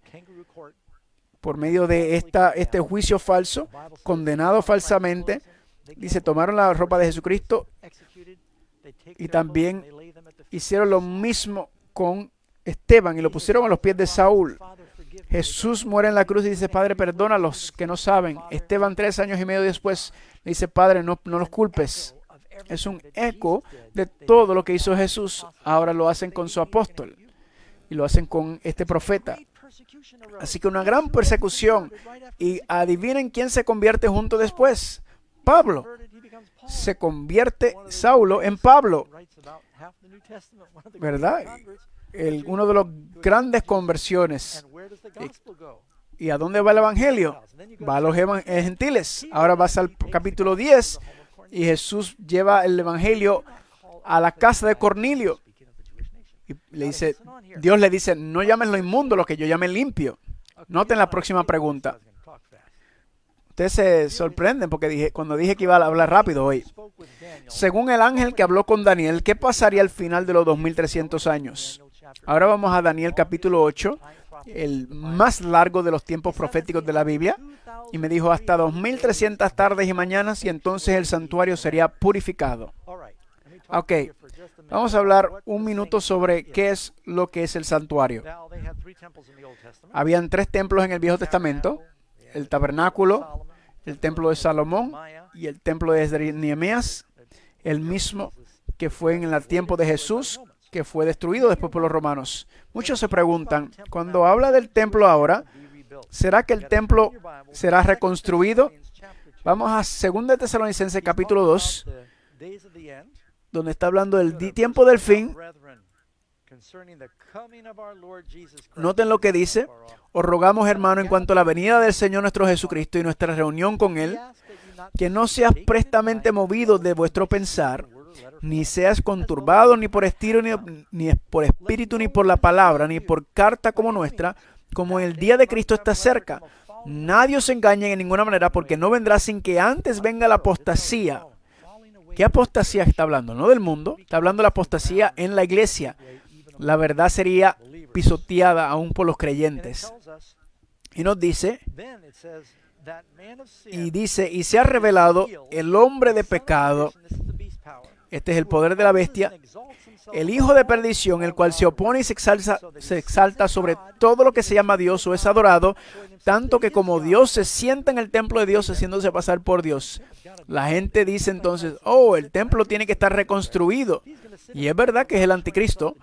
por medio de este juicio falso, condenado falsamente, dice, tomaron la ropa de Jesucristo y también hicieron lo mismo con Esteban y lo pusieron a los pies de Saúl. Jesús muere en la cruz y dice, Padre, perdona a los que no saben. Esteban 3 años y medio después le dice, Padre, no los culpes. Es un eco de todo lo que hizo Jesús. Ahora lo hacen con su apóstol y lo hacen con este profeta. Así que una gran persecución. Y adivinen quién se convierte junto después. Pablo. Se convierte Saulo en Pablo. ¿Verdad? Uno de los grandes conversiones. ¿Y a dónde va el evangelio? Va a los gentiles. Ahora vas al capítulo 10 y Jesús lleva el evangelio a la casa de Cornelio. Y le dice, Dios le dice, no llamen lo inmundo lo que yo llame limpio. Noten la próxima pregunta. Ustedes se sorprenden porque cuando dije que iba a hablar rápido hoy. Según el ángel que habló con Daniel, ¿qué pasaría al final de los 2300 años? Ahora vamos a Daniel capítulo 8, el más largo de los tiempos proféticos de la Biblia. Y me dijo, hasta 2300 tardes y mañanas, y entonces el santuario sería purificado. Ok, vamos a hablar un minuto sobre qué es lo que es el santuario. Habían 3 templos en el Viejo Testamento: el tabernáculo, el templo de Salomón y el templo de Nehemías, el mismo que fue en el tiempo de Jesús, que fue destruido después por los romanos. Muchos se preguntan, cuando habla del templo ahora, ¿será que el templo será reconstruido? Vamos a 2 Tesalonicenses capítulo 2, donde está hablando del tiempo del fin. Noten lo que dice: os rogamos, hermano, en cuanto a la venida del Señor nuestro Jesucristo y nuestra reunión con Él, que no seas prestamente movido de vuestro pensar, ni seas conturbado ni por estilo, ni por espíritu, ni por la palabra, ni por carta como nuestra, como el día de Cristo está cerca. Nadie os engañe en ninguna manera, porque no vendrá sin que antes venga la apostasía. ¿Qué apostasía está hablando? No del mundo, está hablando de la apostasía en la iglesia. La verdad sería pisoteada aún por los creyentes. Y nos dice, y se ha revelado el hombre de pecado. Este es el poder de la bestia, el hijo de perdición, el cual se opone y se exalta sobre todo lo que se llama Dios o es adorado, tanto que como Dios se sienta en el templo de Dios, haciéndose pasar por Dios. La gente dice entonces, oh, el templo tiene que estar reconstruido. Y es verdad que es el anticristo.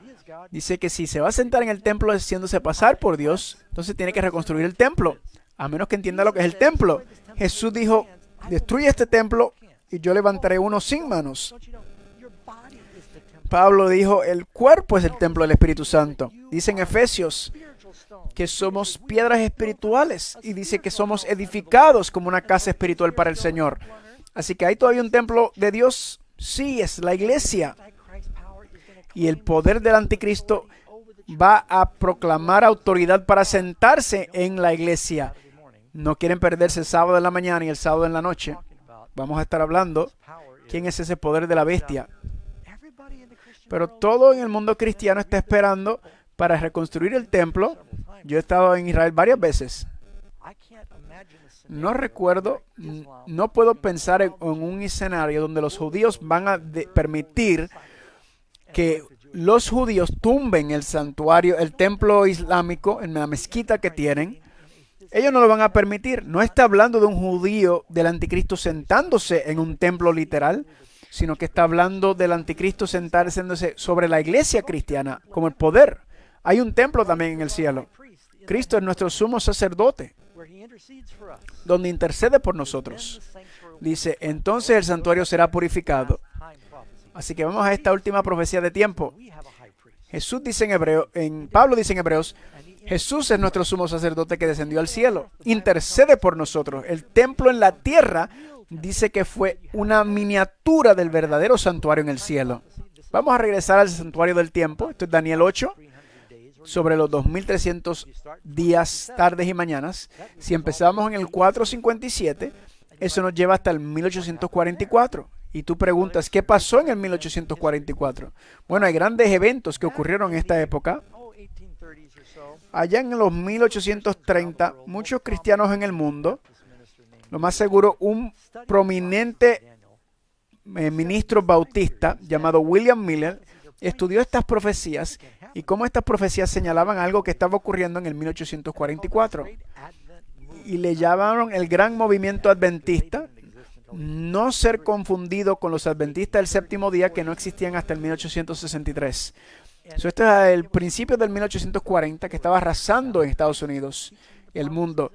Dice que si se va a sentar en el templo haciéndose pasar por Dios, entonces tiene que reconstruir el templo, a menos que entienda lo que es el templo. Jesús dijo, destruye este templo y yo levantaré uno sin manos. Pablo dijo, el cuerpo es el templo del Espíritu Santo. Dice en Efesios que somos piedras espirituales y dice que somos edificados como una casa espiritual para el Señor. Así que hay todavía un templo de Dios. Sí, es la iglesia. Y el poder del anticristo va a proclamar autoridad para sentarse en la iglesia. No quieren perderse el sábado en la mañana y el sábado en la noche. Vamos a estar hablando quién es ese poder de la bestia. Pero todo en el mundo cristiano está esperando para reconstruir el templo. Yo he estado en Israel varias veces. No recuerdo, no puedo pensar en un escenario donde los judíos van a permitir que los judíos tumben el santuario, el templo islámico, en la mezquita que tienen, Ellos no lo van a permitir. No está hablando de un judío del anticristo sentándose en un templo literal, sino que está hablando del anticristo sentándose sobre la iglesia cristiana como el poder. Hay un templo también en el cielo. Cristo es nuestro sumo sacerdote, donde intercede por nosotros. Dice, entonces el santuario será purificado. Así que vamos a esta última profecía de tiempo. Jesús dice Pablo dice en Hebreos, Jesús es nuestro sumo sacerdote que descendió al cielo. Intercede por nosotros. El templo en la tierra dice que fue una miniatura del verdadero santuario en el cielo. Vamos a regresar al santuario del tiempo. Esto es Daniel 8, sobre los 2300 días, tardes y mañanas. Si empezamos en el 457, eso nos lleva hasta el 1844. Y tú preguntas, ¿qué pasó en el 1844? Bueno, hay grandes eventos que ocurrieron en esta época. Allá en los 1830, muchos cristianos en el mundo, lo más seguro, un prominente ministro bautista llamado William Miller, estudió estas profecías y cómo estas profecías señalaban algo que estaba ocurriendo en el 1844. Y le llamaron el gran movimiento adventista, no ser confundido con los adventistas del séptimo día que no existían hasta el 1863. Esto es el principio del 1840 que estaba arrasando en Estados Unidos, el mundo.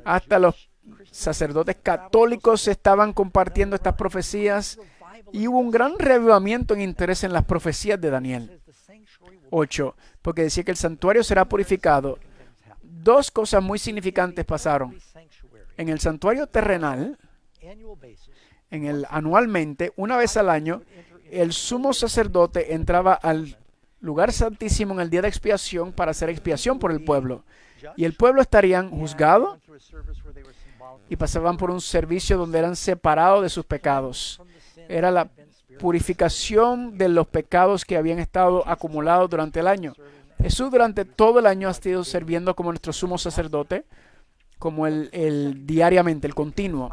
Hasta los sacerdotes católicos estaban compartiendo estas profecías y hubo un gran reavivamiento en interés en las profecías de Daniel 8, porque decía que el santuario será purificado. Dos cosas muy pasaron. En el santuario terrenal, anualmente, una vez al año, el sumo sacerdote entraba al lugar santísimo en el día de expiación para hacer expiación por el pueblo. Y el pueblo estarían juzgados y pasaban por un servicio donde eran separados de sus pecados. Era la purificación de los pecados que habían estado acumulados durante el año. Jesús durante todo el año ha estado sirviendo como nuestro sumo sacerdote, como el diariamente, el continuo.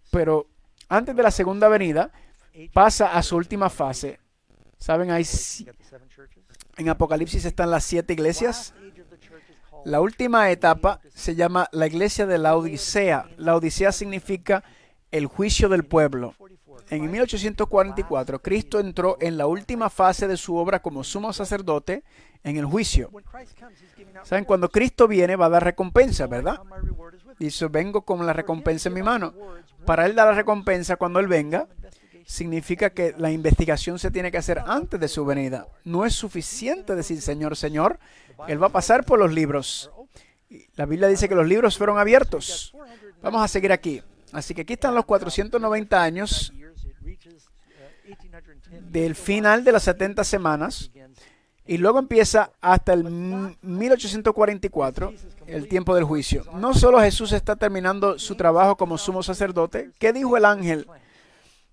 Pero antes de la segunda venida, pasa a su última fase. ¿Saben? En Apocalipsis están las 7 iglesias. La última etapa se llama la iglesia de la Odisea. La Odisea significa el juicio del pueblo. En 1844, Cristo entró en la última fase de su obra como sumo sacerdote en el juicio. ¿Saben? Cuando Cristo viene, va a dar recompensa, ¿verdad? Dice, vengo con la recompensa en mi mano. Para Él dar la recompensa cuando Él venga, significa que la investigación se tiene que hacer antes de su venida. No es suficiente decir, Señor, Señor. Él va a pasar por los libros. La Biblia dice que los libros fueron abiertos. Vamos a seguir aquí. Así que aquí están los 490 años del final de las 70 semanas. Y luego empieza hasta el 1844, el tiempo del juicio. No solo Jesús está terminando su trabajo como sumo sacerdote. ¿Qué dijo el ángel?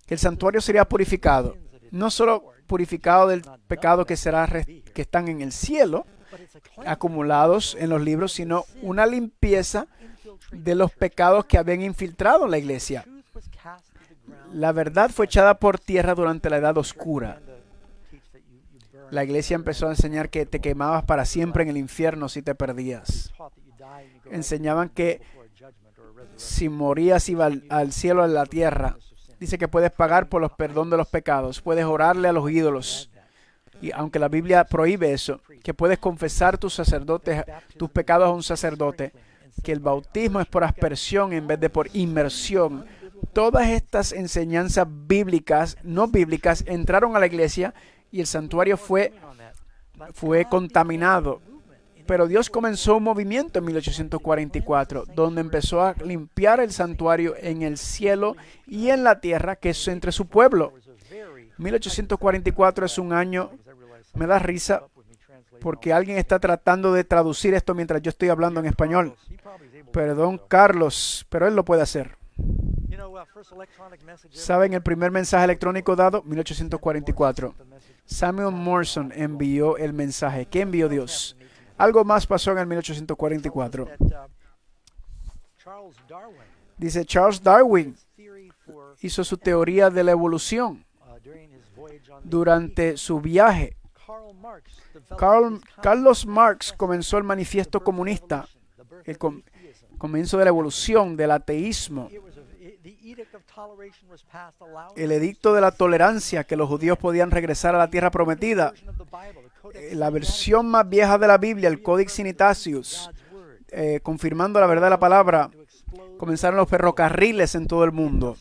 Que el santuario sería purificado. No solo purificado del pecado que están en el cielo, acumulados en los libros, sino una limpieza de los pecados que habían infiltrado en la iglesia. La verdad fue echada por tierra durante la Edad Oscura. La iglesia empezó a enseñar que te quemabas para siempre en el infierno si te perdías. Enseñaban que si morías iba al cielo, a la tierra. Dice que puedes pagar por los perdón de los pecados. Puedes orarle a los ídolos. Y aunque la Biblia prohíbe eso, que puedes confesar tus pecados a un sacerdote. Que el bautismo es por aspersión en vez de por inmersión. Todas estas enseñanzas bíblicas, no bíblicas, entraron a la iglesia y el santuario fue contaminado. Pero Dios comenzó un movimiento en 1844, donde empezó a limpiar el santuario en el cielo y en la tierra, que es entre su pueblo. 1844 es un año, me da risa, porque alguien está tratando de traducir esto mientras yo estoy hablando en español. Perdón, Carlos, pero él lo puede hacer. ¿Saben el primer mensaje electrónico dado? 1844. Samuel Morson envió el mensaje. ¿Qué envió Dios? Algo más pasó en el 1844. Dice, Charles Darwin hizo su teoría de la evolución durante su viaje. Carlos Marx comenzó el manifiesto comunista, comienzo de la evolución, del ateísmo. El edicto de la tolerancia, que los judíos podían regresar a la tierra prometida. La versión más vieja de la Biblia, el Codex Sinaiticus, confirmando la verdad de la palabra. Comenzaron los ferrocarriles en todo el mundo.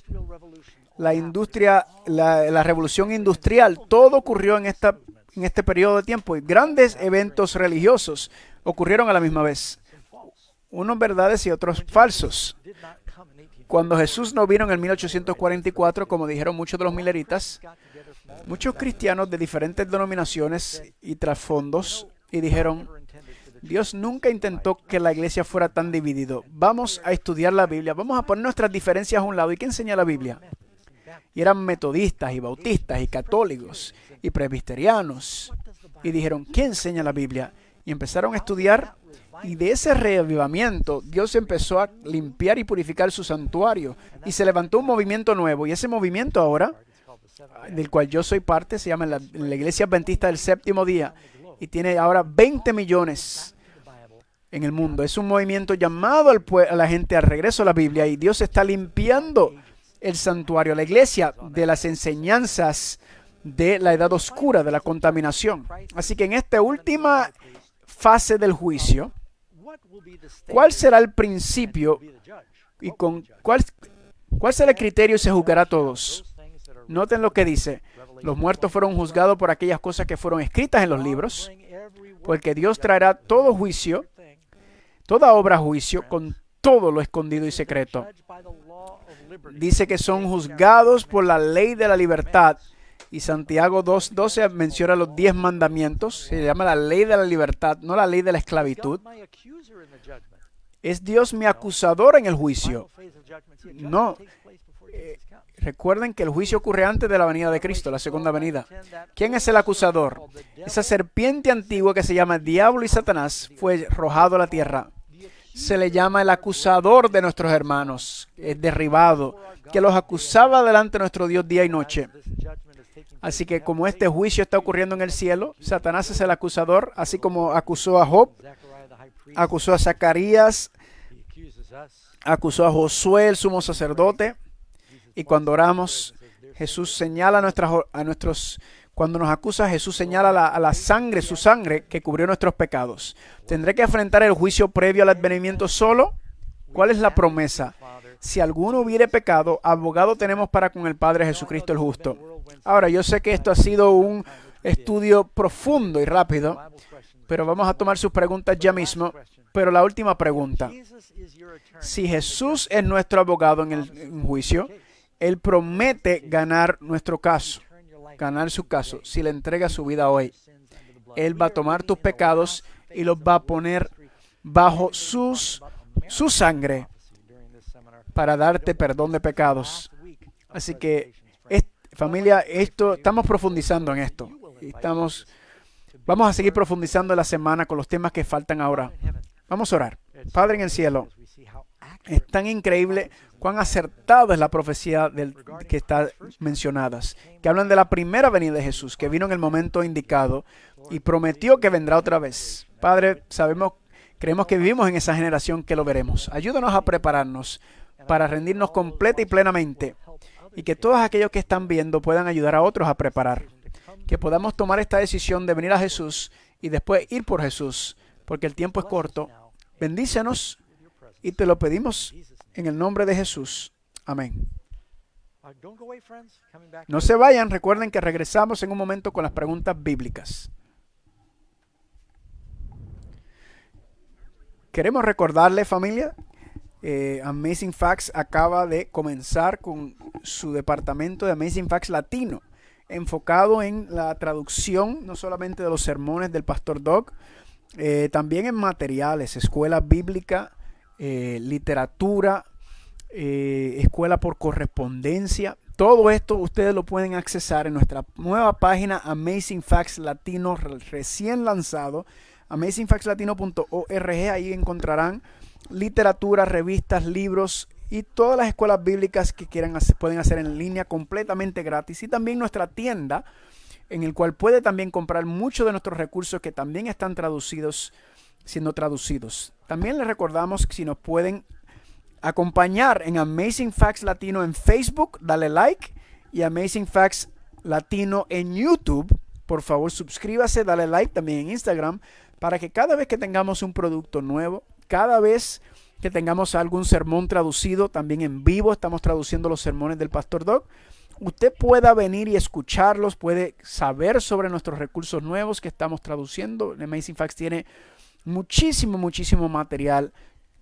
La industria, la revolución industrial, todo ocurrió en este periodo de tiempo. Y grandes eventos religiosos ocurrieron a la misma vez. Unos verdades y otros falsos. Cuando Jesús no vino en el 1844, como dijeron muchos de los mileritas, muchos cristianos de diferentes denominaciones y trasfondos, y dijeron, Dios nunca intentó que la iglesia fuera tan dividido. Vamos a estudiar la Biblia, vamos a poner nuestras diferencias a un lado. ¿Y qué enseña la Biblia? Y eran metodistas y bautistas y católicos y presbiterianos. Y dijeron, ¿qué enseña la Biblia? Y empezaron a estudiar. Y de ese reavivamiento, Dios empezó a limpiar y purificar su santuario. Y se levantó un movimiento nuevo. Y ese movimiento ahora, del cual yo soy parte, se llama la Iglesia Adventista del Séptimo Día. Y tiene ahora 20 millones en el mundo. Es un movimiento llamado a la gente al regreso a la Biblia. Y Dios está limpiando el santuario, la iglesia, de las enseñanzas de la edad oscura, de la contaminación. Así que en esta última fase del juicio, ¿cuál será el principio y cuál será el criterio y se juzgará a todos? Noten lo que dice. Los muertos fueron juzgados por aquellas cosas que fueron escritas en los libros, porque Dios traerá todo juicio, toda obra a juicio, con todo lo escondido y secreto. Dice que son juzgados por la ley de la libertad. Y Santiago 2:12 menciona los 10 mandamientos. Se llama la ley de la libertad, no la ley de la esclavitud. ¿Es Dios mi acusador en el juicio? No. Recuerden que el juicio ocurre antes de la venida de Cristo, la segunda venida. ¿Quién es el acusador? Esa serpiente antigua que se llama Diablo y Satanás fue arrojado a la tierra. Se le llama el acusador de nuestros hermanos. Es derribado, que los acusaba delante de nuestro Dios día y noche. Así que como este juicio está ocurriendo en el cielo, Satanás es el acusador, así como acusó a Job, acusó a Zacarías, acusó a Josué, el sumo sacerdote. Y cuando oramos, Jesús señala cuando nos acusa, Jesús señala a la sangre, su sangre, que cubrió nuestros pecados. ¿Tendré que enfrentar el juicio previo al advenimiento solo? ¿Cuál es la promesa? Si alguno hubiere pecado, abogado tenemos para con el Padre, Jesucristo el justo. Ahora, yo sé que esto ha sido un estudio profundo y rápido, pero vamos a tomar sus preguntas ya mismo. Pero la última pregunta. Si Jesús es nuestro abogado en el juicio, Él promete ganar nuestro caso, ganar su caso, si le entrega su vida hoy. Él va a tomar tus pecados y los va a poner bajo su sangre para darte perdón de pecados. Así que, familia, estamos profundizando en esto. Vamos a seguir profundizando en la semana con los temas que faltan ahora. Vamos a orar. Padre en el cielo, es tan increíble cuán acertada es la profecía que está mencionadas, que hablan de la primera venida de Jesús, que vino en el momento indicado y prometió que vendrá otra vez. Padre, creemos que vivimos en esa generación que lo veremos. Ayúdanos a prepararnos para rendirnos completa y plenamente, y que todos aquellos que están viendo puedan ayudar a otros a preparar. Que podamos tomar esta decisión de venir a Jesús y después ir por Jesús, porque el tiempo es corto. Bendícenos y te lo pedimos en el nombre de Jesús. Amén. No se vayan, recuerden que regresamos en un momento con las preguntas bíblicas. Queremos recordarle, familia, Amazing Facts acaba de comenzar con su departamento de Amazing Facts Latino, enfocado en la traducción no solamente de los sermones del Pastor Doug, también en materiales, escuela bíblica, literatura, escuela por correspondencia. Todo esto ustedes lo pueden accesar en nuestra nueva página Amazing Facts Latino, recién lanzado, amazingfactslatino.org. Ahí encontrarán literatura, revistas, libros y todas las escuelas bíblicas que pueden hacer en línea completamente gratis. Y también nuestra tienda, en el cual puede también comprar muchos de nuestros recursos que también están traducidos siendo traducidos. También les recordamos que si nos pueden acompañar en Amazing Facts Latino en Facebook, dale like, y Amazing Facts Latino en YouTube. Por favor, suscríbase, dale like también en Instagram, para que cada vez que tengamos un producto nuevo, cada vez que tengamos algún sermón traducido, también en vivo, estamos traduciendo los sermones del Pastor Doug, usted pueda venir y escucharlos, puede saber sobre nuestros recursos nuevos que estamos traduciendo. Amazing Facts tiene muchísimo material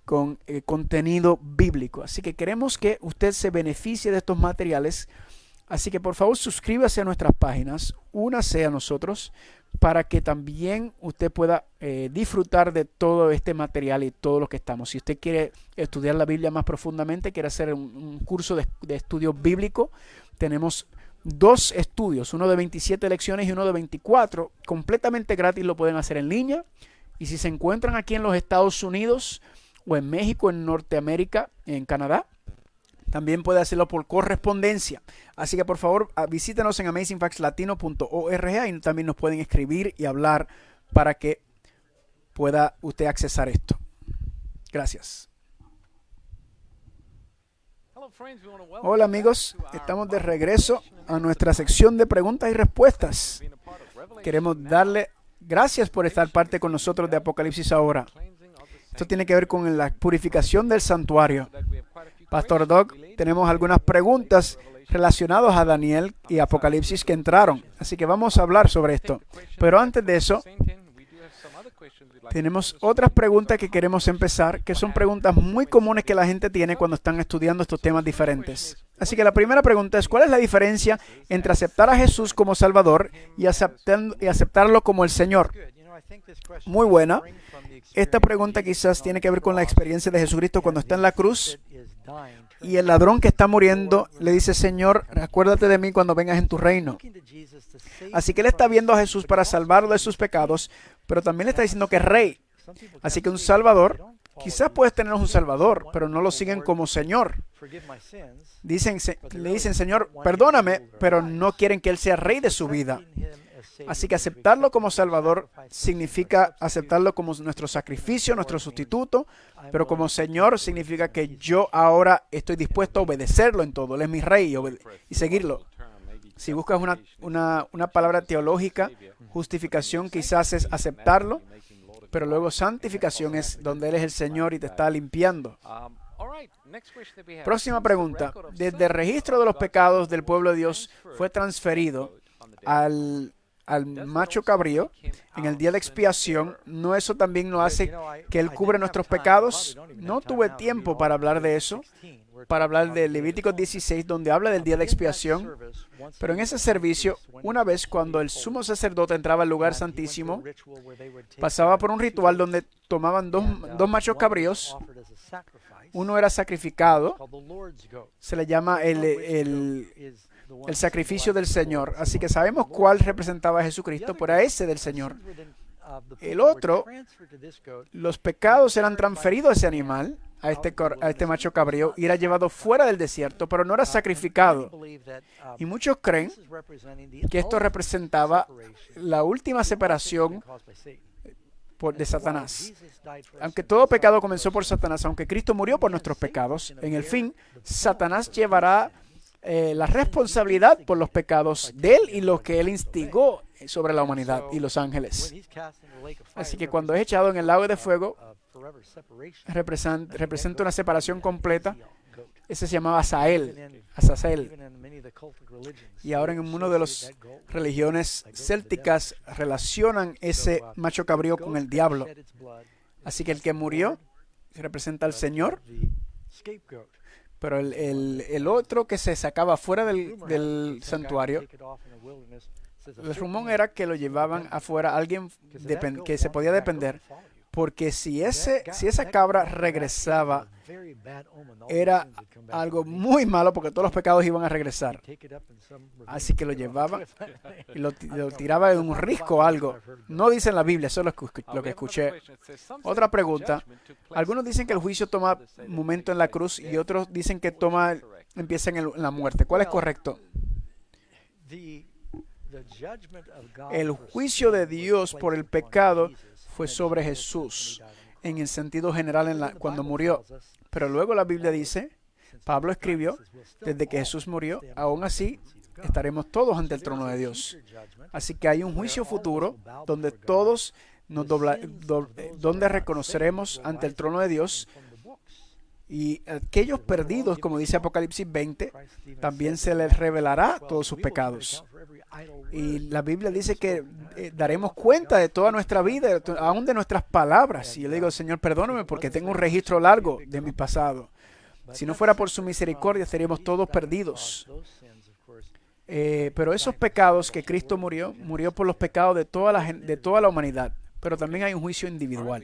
con contenido bíblico. Así que queremos que usted se beneficie de estos materiales. Así que por favor suscríbase a nuestras páginas, únase a nosotros para que también usted pueda disfrutar de todo este material y todo lo que estamos. Si usted quiere estudiar la Biblia más profundamente, quiere hacer un curso de estudio bíblico, tenemos 2 estudios, uno de 27 lecciones y uno de 24, completamente gratis, lo pueden hacer en línea. Y si se encuentran aquí en los Estados Unidos o en México, en Norteamérica, en Canadá, también puede hacerlo por correspondencia. Así que por favor visítenos en amazingfactslatino.org y también nos pueden escribir y hablar para que pueda usted accesar esto. Gracias. Hola amigos, estamos de regreso a nuestra sección de preguntas y respuestas. Queremos darle gracias por estar parte con nosotros de Apocalipsis Ahora. Esto tiene que ver con la purificación del santuario. Pastor Doug, tenemos algunas preguntas relacionadas a Daniel y Apocalipsis que entraron. Así que vamos a hablar sobre esto. Pero antes de eso, tenemos otras preguntas que queremos empezar, que son preguntas muy comunes que la gente tiene cuando están estudiando estos temas diferentes. Así que la primera pregunta es, ¿cuál es la diferencia entre aceptar a Jesús como Salvador y aceptarlo como el Señor? Muy buena. Esta pregunta quizás tiene que ver con la experiencia de Jesucristo cuando está en la cruz y el ladrón que está muriendo le dice, Señor, acuérdate de mí cuando vengas en tu reino. Así que él está viendo a Jesús para salvarlo de sus pecados, pero también le está diciendo que es rey. Así que un Salvador, quizás puedes tener un Salvador, pero no lo siguen como Señor. Le dicen, Señor, perdóname, pero no quieren que Él sea rey de su vida. Así que aceptarlo como Salvador significa aceptarlo como nuestro sacrificio, nuestro sustituto, pero como Señor significa que yo ahora estoy dispuesto a obedecerlo en todo. Él es mi rey y seguirlo. Si buscas una palabra teológica, justificación quizás es aceptarlo, pero luego santificación es donde Él es el Señor y te está limpiando. Próxima pregunta. Desde el registro de los pecados del pueblo de Dios fue transferido al macho cabrío en el día de expiación, ¿no eso también lo hace que Él cubre nuestros pecados? No tuve tiempo para hablar de eso, para hablar de Levíticos 16, donde habla del día de expiación, pero en ese servicio, una vez cuando el sumo sacerdote entraba al lugar santísimo, pasaba por un ritual donde tomaban dos machos cabríos, uno era sacrificado, se le llama el sacrificio del Señor. Así que sabemos cuál representaba a Jesucristo, pero a ese del Señor. El otro, los pecados eran transferidos a ese animal, a este macho cabrío, y era llevado fuera del desierto, pero no era sacrificado. Y muchos creen que esto representaba la última separación de Satanás. Aunque todo pecado comenzó por Satanás, aunque Cristo murió por nuestros pecados, en el fin, Satanás llevará la responsabilidad por los pecados de él y lo que él instigó sobre la humanidad y los ángeles. Así que cuando es echado en el lago de fuego, representa una separación completa. Ese se llamaba Azazel. Y ahora en una de las religiones célticas relacionan ese macho cabrío con el diablo. Así que el que murió representa al Señor, pero el otro que se sacaba fuera del santuario, el rumor era que lo llevaban afuera alguien que se podía depender, porque si esa cabra regresaba, era algo muy malo porque todos los pecados iban a regresar. Así que lo llevaban y lo tiraban en un risco o algo. No dice en la Biblia, eso es lo que escuché. Otra pregunta. Algunos dicen que el juicio toma momento en la cruz y otros dicen que empieza en la muerte. ¿Cuál es correcto? El juicio de Dios por el pecado fue sobre Jesús en el sentido general cuando murió. Pero luego la Biblia dice, Pablo escribió, desde que Jesús murió, aún así estaremos todos ante el trono de Dios. Así que hay un juicio futuro donde todos donde reconoceremos ante el trono de Dios, y aquellos perdidos, como dice Apocalipsis 20, también se les revelará todos sus pecados. Y la Biblia dice que daremos cuenta de toda nuestra vida, aún de nuestras palabras. Y yo le digo, Señor, perdóname porque tengo un registro largo de mi pasado. Si no fuera por su misericordia, estaríamos todos perdidos. Pero esos pecados que Cristo murió por los pecados de toda la humanidad. Pero también hay un juicio individual.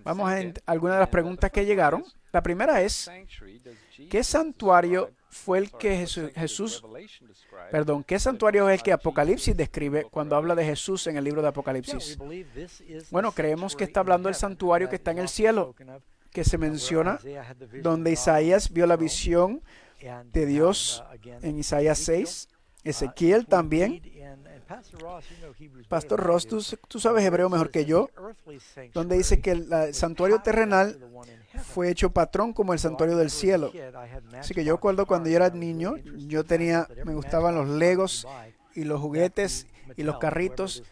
Vamos a algunas de las preguntas que llegaron. La primera es, ¿qué santuario fue el que qué santuario es el que Apocalipsis describe cuando habla de Jesús en el libro de Apocalipsis? Bueno, creemos que está hablando del santuario que está en el cielo, que se menciona, donde Isaías vio la visión de Dios en Isaías 6, Ezequiel también. Pastor Ross, tú sabes hebreo mejor que yo, donde dice que el santuario terrenal fue hecho patrón como el santuario del cielo. Así que yo recuerdo cuando yo era niño, me gustaban los Legos y los juguetes y los carritos.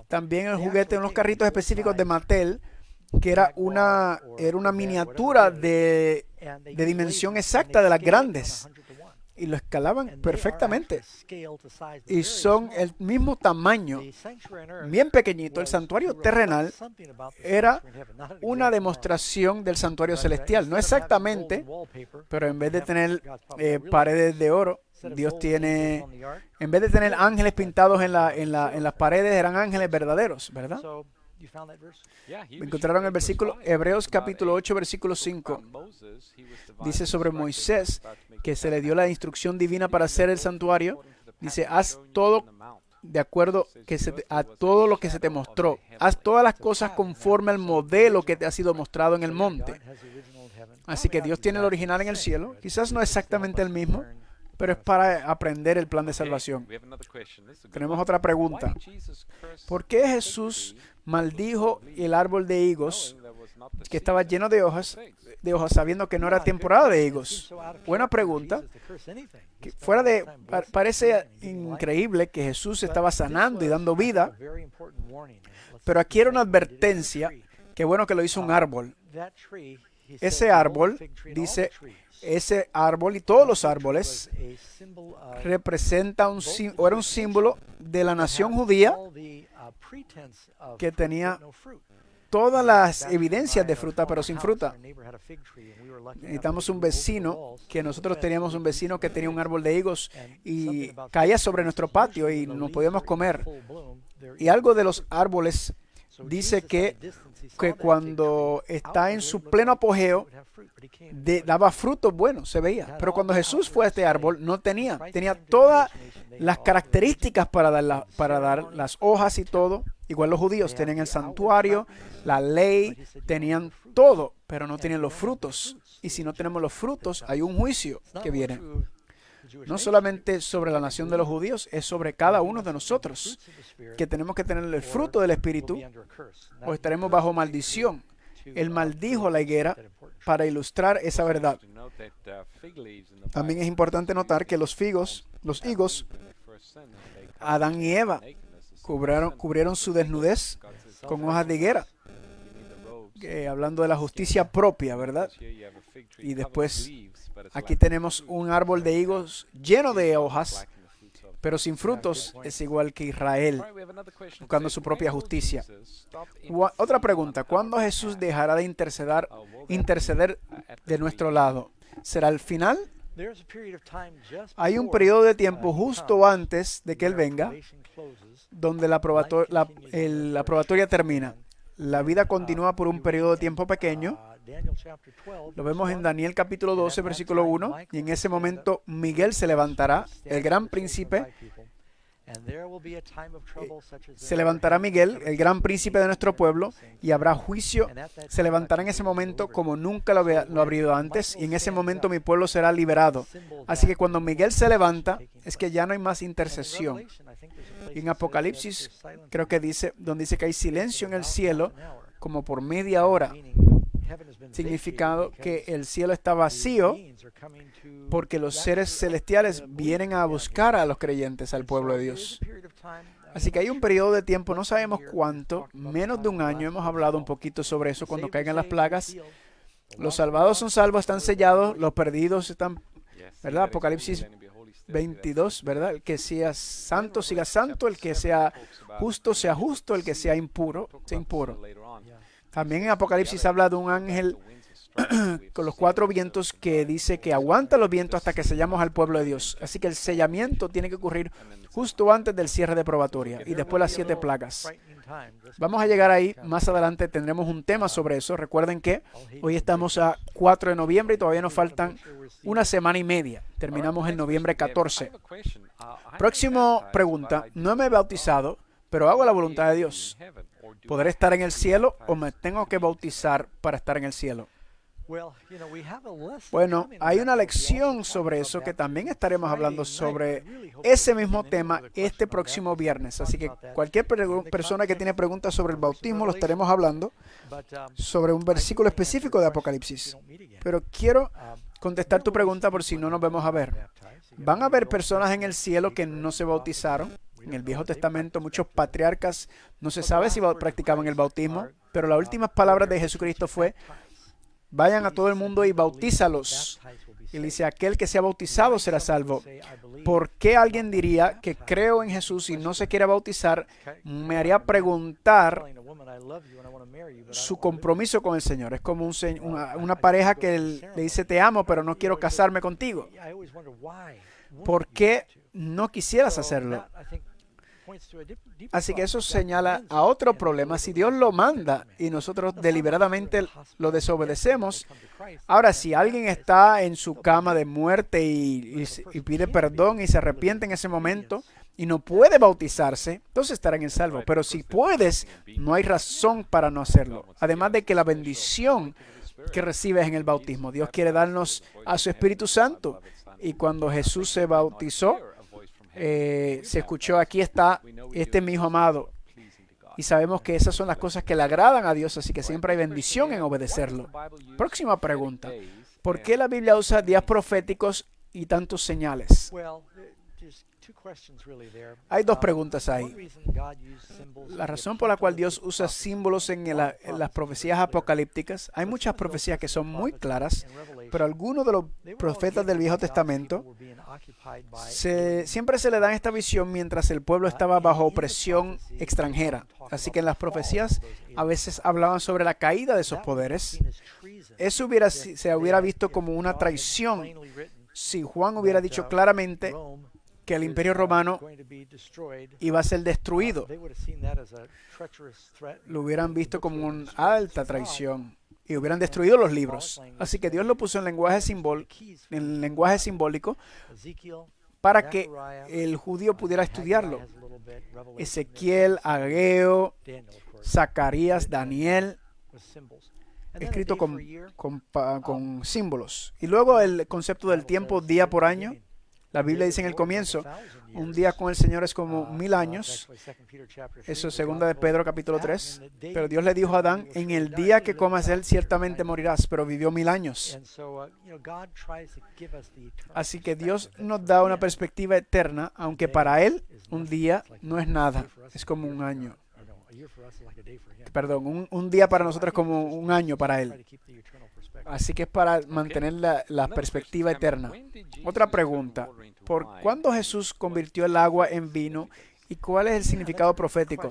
También el juguete, unos carritos específicos de Mattel, que era una miniatura de dimensión exacta de las grandes. Y lo escalaban perfectamente. Y son el mismo tamaño, bien pequeñito. El santuario terrenal era una demostración del santuario celestial. No exactamente, pero en vez de tener paredes de oro, Dios tiene, en vez de tener ángeles pintados en las paredes, eran ángeles verdaderos, ¿verdad? Encontraron el versículo, Hebreos capítulo 8, versículo 5. Dice sobre Moisés que se le dio la instrucción divina para hacer el santuario. Dice, haz todo de acuerdo a todo lo que se te mostró. Haz todas las cosas conforme al modelo que te ha sido mostrado en el monte. Así que Dios tiene el original en el cielo. Quizás no exactamente el mismo, pero es para aprender el plan de salvación. Tenemos otra pregunta. ¿Por qué Jesús maldijo el árbol de higos que estaba lleno de hojas, sabiendo que no era temporada de higos? Buena pregunta. Parece increíble que Jesús estaba sanando y dando vida, pero aquí era una advertencia. Qué bueno que lo hizo un árbol. Ese árbol, dice, ese árbol y todos los árboles representa era un símbolo de la nación judía que tenía todas las evidencias de fruta, pero sin fruta. Necesitamos un vecino, nosotros teníamos un vecino que tenía un árbol de higos y caía sobre nuestro patio y nos podíamos comer. Y algo de los árboles dice que cuando está en su pleno apogeo, daba frutos buenos, se veía. Pero cuando Jesús fue a este árbol, no tenía todas las características para dar las hojas y todo. Igual los judíos tenían el santuario, la ley, tenían todo, pero no tenían los frutos. Y si no tenemos los frutos, hay un juicio que viene. No solamente sobre la nación de los judíos, es sobre cada uno de nosotros, que tenemos que tener el fruto del Espíritu o estaremos bajo maldición. Él maldijo la higuera para ilustrar esa verdad. También es importante notar que los higos, Adán y Eva, cubrieron su desnudez con hojas de higuera, hablando de la justicia propia, ¿verdad? Y después aquí tenemos un árbol de higos lleno de hojas, pero sin frutos. Es igual que Israel, buscando su propia justicia. Otra pregunta, ¿cuándo Jesús dejará de interceder de nuestro lado? ¿Será el final? Hay un periodo de tiempo justo antes de que Él venga, donde la probatoria termina. La vida continúa por un periodo de tiempo pequeño. Lo vemos en Daniel capítulo 12, versículo 1. Y en ese momento Miguel se levantará, el gran príncipe, Se levantará Miguel, el gran príncipe de nuestro pueblo, y habrá juicio. Se levantará en ese momento como nunca lo ha habido antes, y en ese momento mi pueblo será liberado. Así que cuando Miguel se levanta, es que ya no hay más intercesión. Y en Apocalipsis, creo que dice, donde dice que hay silencio en el cielo, como por media hora, significado que el cielo está vacío porque los seres celestiales vienen a buscar a los creyentes, al pueblo de Dios. Así que hay un periodo de tiempo, no sabemos cuánto, menos de un año. Hemos hablado un poquito sobre eso cuando caigan las plagas. Los salvados son salvos, están sellados, los perdidos están, ¿verdad? Apocalipsis 22, ¿verdad? El que sea santo, siga santo, el que sea justo, el que sea impuro, sea impuro. También en Apocalipsis habla de un ángel con los 4 vientos que dice que aguanta los vientos hasta que sellamos al pueblo de Dios. Así que el sellamiento tiene que ocurrir justo antes del cierre de probatoria y después las 7 plagas. Vamos a llegar ahí. Más adelante tendremos un tema sobre eso. Recuerden que hoy estamos a 4 de noviembre y todavía nos faltan una semana y media. Terminamos en noviembre 14. Próxima pregunta. No me he bautizado, pero hago la voluntad de Dios. ¿Podré estar en el cielo o me tengo que bautizar para estar en el cielo? Bueno, hay una lección sobre eso que también estaremos hablando sobre ese mismo tema este próximo viernes. Así que cualquier persona que tiene preguntas sobre el bautismo lo estaremos hablando sobre un versículo específico de Apocalipsis. Pero quiero contestar tu pregunta por si no nos vemos a ver. ¿Van a haber personas en el cielo que no se bautizaron? En el Viejo Testamento muchos patriarcas no se sabe si practicaban el bautismo, pero las últimas palabras de Jesucristo fue: vayan a todo el mundo y bautízalos. Y le dice, aquel que sea bautizado será salvo. ¿Por qué alguien diría que creo en Jesús y no se quiere bautizar? Me haría preguntar su compromiso con el Señor. Es como una pareja que le dice, te amo, pero no quiero casarme contigo. ¿Por qué no quisieras hacerlo? Así que eso señala a otro problema. Si Dios lo manda y nosotros deliberadamente lo desobedecemos, ahora si alguien está en su cama de muerte y pide perdón y se arrepiente en ese momento y no puede bautizarse, entonces estará en el salvo. Pero si puedes, no hay razón para no hacerlo. Además de que la bendición que recibes en el bautismo, Dios quiere darnos a su Espíritu Santo. Y cuando Jesús se bautizó, se escuchó, aquí está, este es mi hijo amado. Y sabemos que esas son las cosas que le agradan a Dios, así que siempre hay bendición en obedecerlo. Próxima pregunta. ¿Por qué la Biblia usa días proféticos y tantos señales? Hay 2 preguntas ahí. La razón por la cual Dios usa símbolos en las profecías apocalípticas, hay muchas profecías que son muy claras, pero algunos de los profetas del Viejo Testamento siempre se le dan esta visión mientras el pueblo estaba bajo opresión extranjera. Así que en las profecías a veces hablaban sobre la caída de esos poderes. Eso se hubiera visto como una traición si Juan hubiera dicho claramente que el imperio romano iba a ser destruido. Lo hubieran visto como una alta traición y hubieran destruido los libros. Así que Dios lo puso en lenguaje simbólico para que el judío pudiera estudiarlo. Ezequiel, Ageo, Zacarías, Daniel, escrito con símbolos. Y luego el concepto del tiempo día por año. La Biblia dice en el comienzo, un día con el Señor es como 1000 años. Eso es 2 de Pedro capítulo 3. Pero Dios le dijo a Adán, en el día que comas de él ciertamente morirás, pero vivió 1000 años. Así que Dios nos da una perspectiva eterna, aunque para él un día no es nada, es como un año. Perdón, un día para nosotros es como un año para él. Así que es para mantener la perspectiva eterna. Otra pregunta. ¿Por cuándo Jesús convirtió el agua en vino y cuál es el significado profético?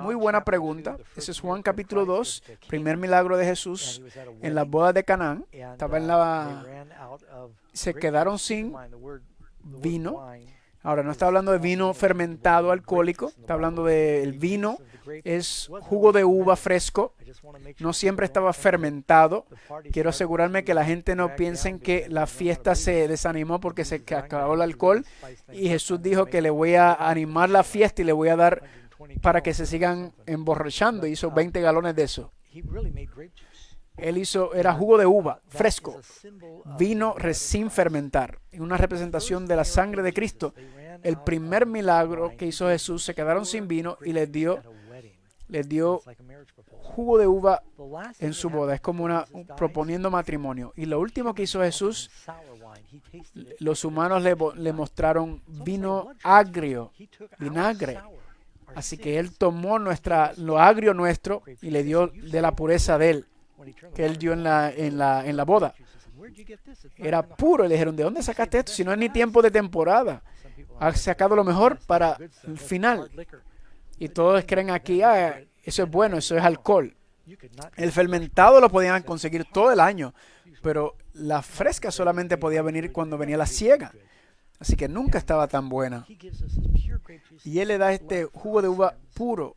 Muy buena pregunta. Ese es Juan capítulo 2, primer milagro de Jesús en las bodas de Canaán. Se quedaron sin vino. Ahora, no está hablando de vino fermentado alcohólico, está hablando del vino, es jugo de uva fresco, no siempre estaba fermentado. Quiero asegurarme que la gente no piense que la fiesta se desanimó porque se acabó el alcohol y Jesús dijo que le voy a animar la fiesta y le voy a dar para que se sigan emborrachando. Hizo 20 galones de eso. Era jugo de uva, fresco, vino sin fermentar, una representación de la sangre de Cristo. El primer milagro que hizo Jesús, se quedaron sin vino y les dio jugo de uva en su boda. Es como proponiendo matrimonio. Y lo último que hizo Jesús, los humanos le mostraron vino agrio, vinagre. Así que Él tomó lo agrio nuestro y le dio de la pureza de Él, que Él dio en la boda. Era puro. Y le dijeron, ¿de dónde sacaste esto? Si no es ni tiempo de temporada. Has sacado lo mejor para el final. Y todos creen aquí, eso es bueno, eso es alcohol. El fermentado lo podían conseguir todo el año, pero la fresca solamente podía venir cuando venía la siega. Así que nunca estaba tan buena. Y Él le da este jugo de uva puro,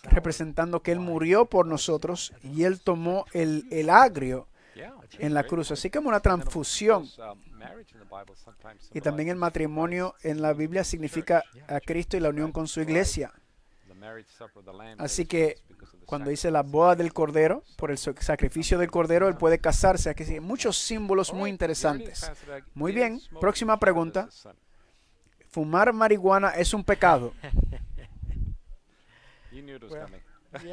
representando que Él murió por nosotros y Él tomó el agrio en la cruz. Así como una transfusión. Y también el matrimonio en la Biblia significa a Cristo y la unión con su iglesia. Así que cuando dice la boda del Cordero, por el sacrificio del Cordero, Él puede casarse. Aquí hay muchos símbolos muy interesantes. Muy bien, próxima pregunta. ¿Fumar marihuana es un pecado?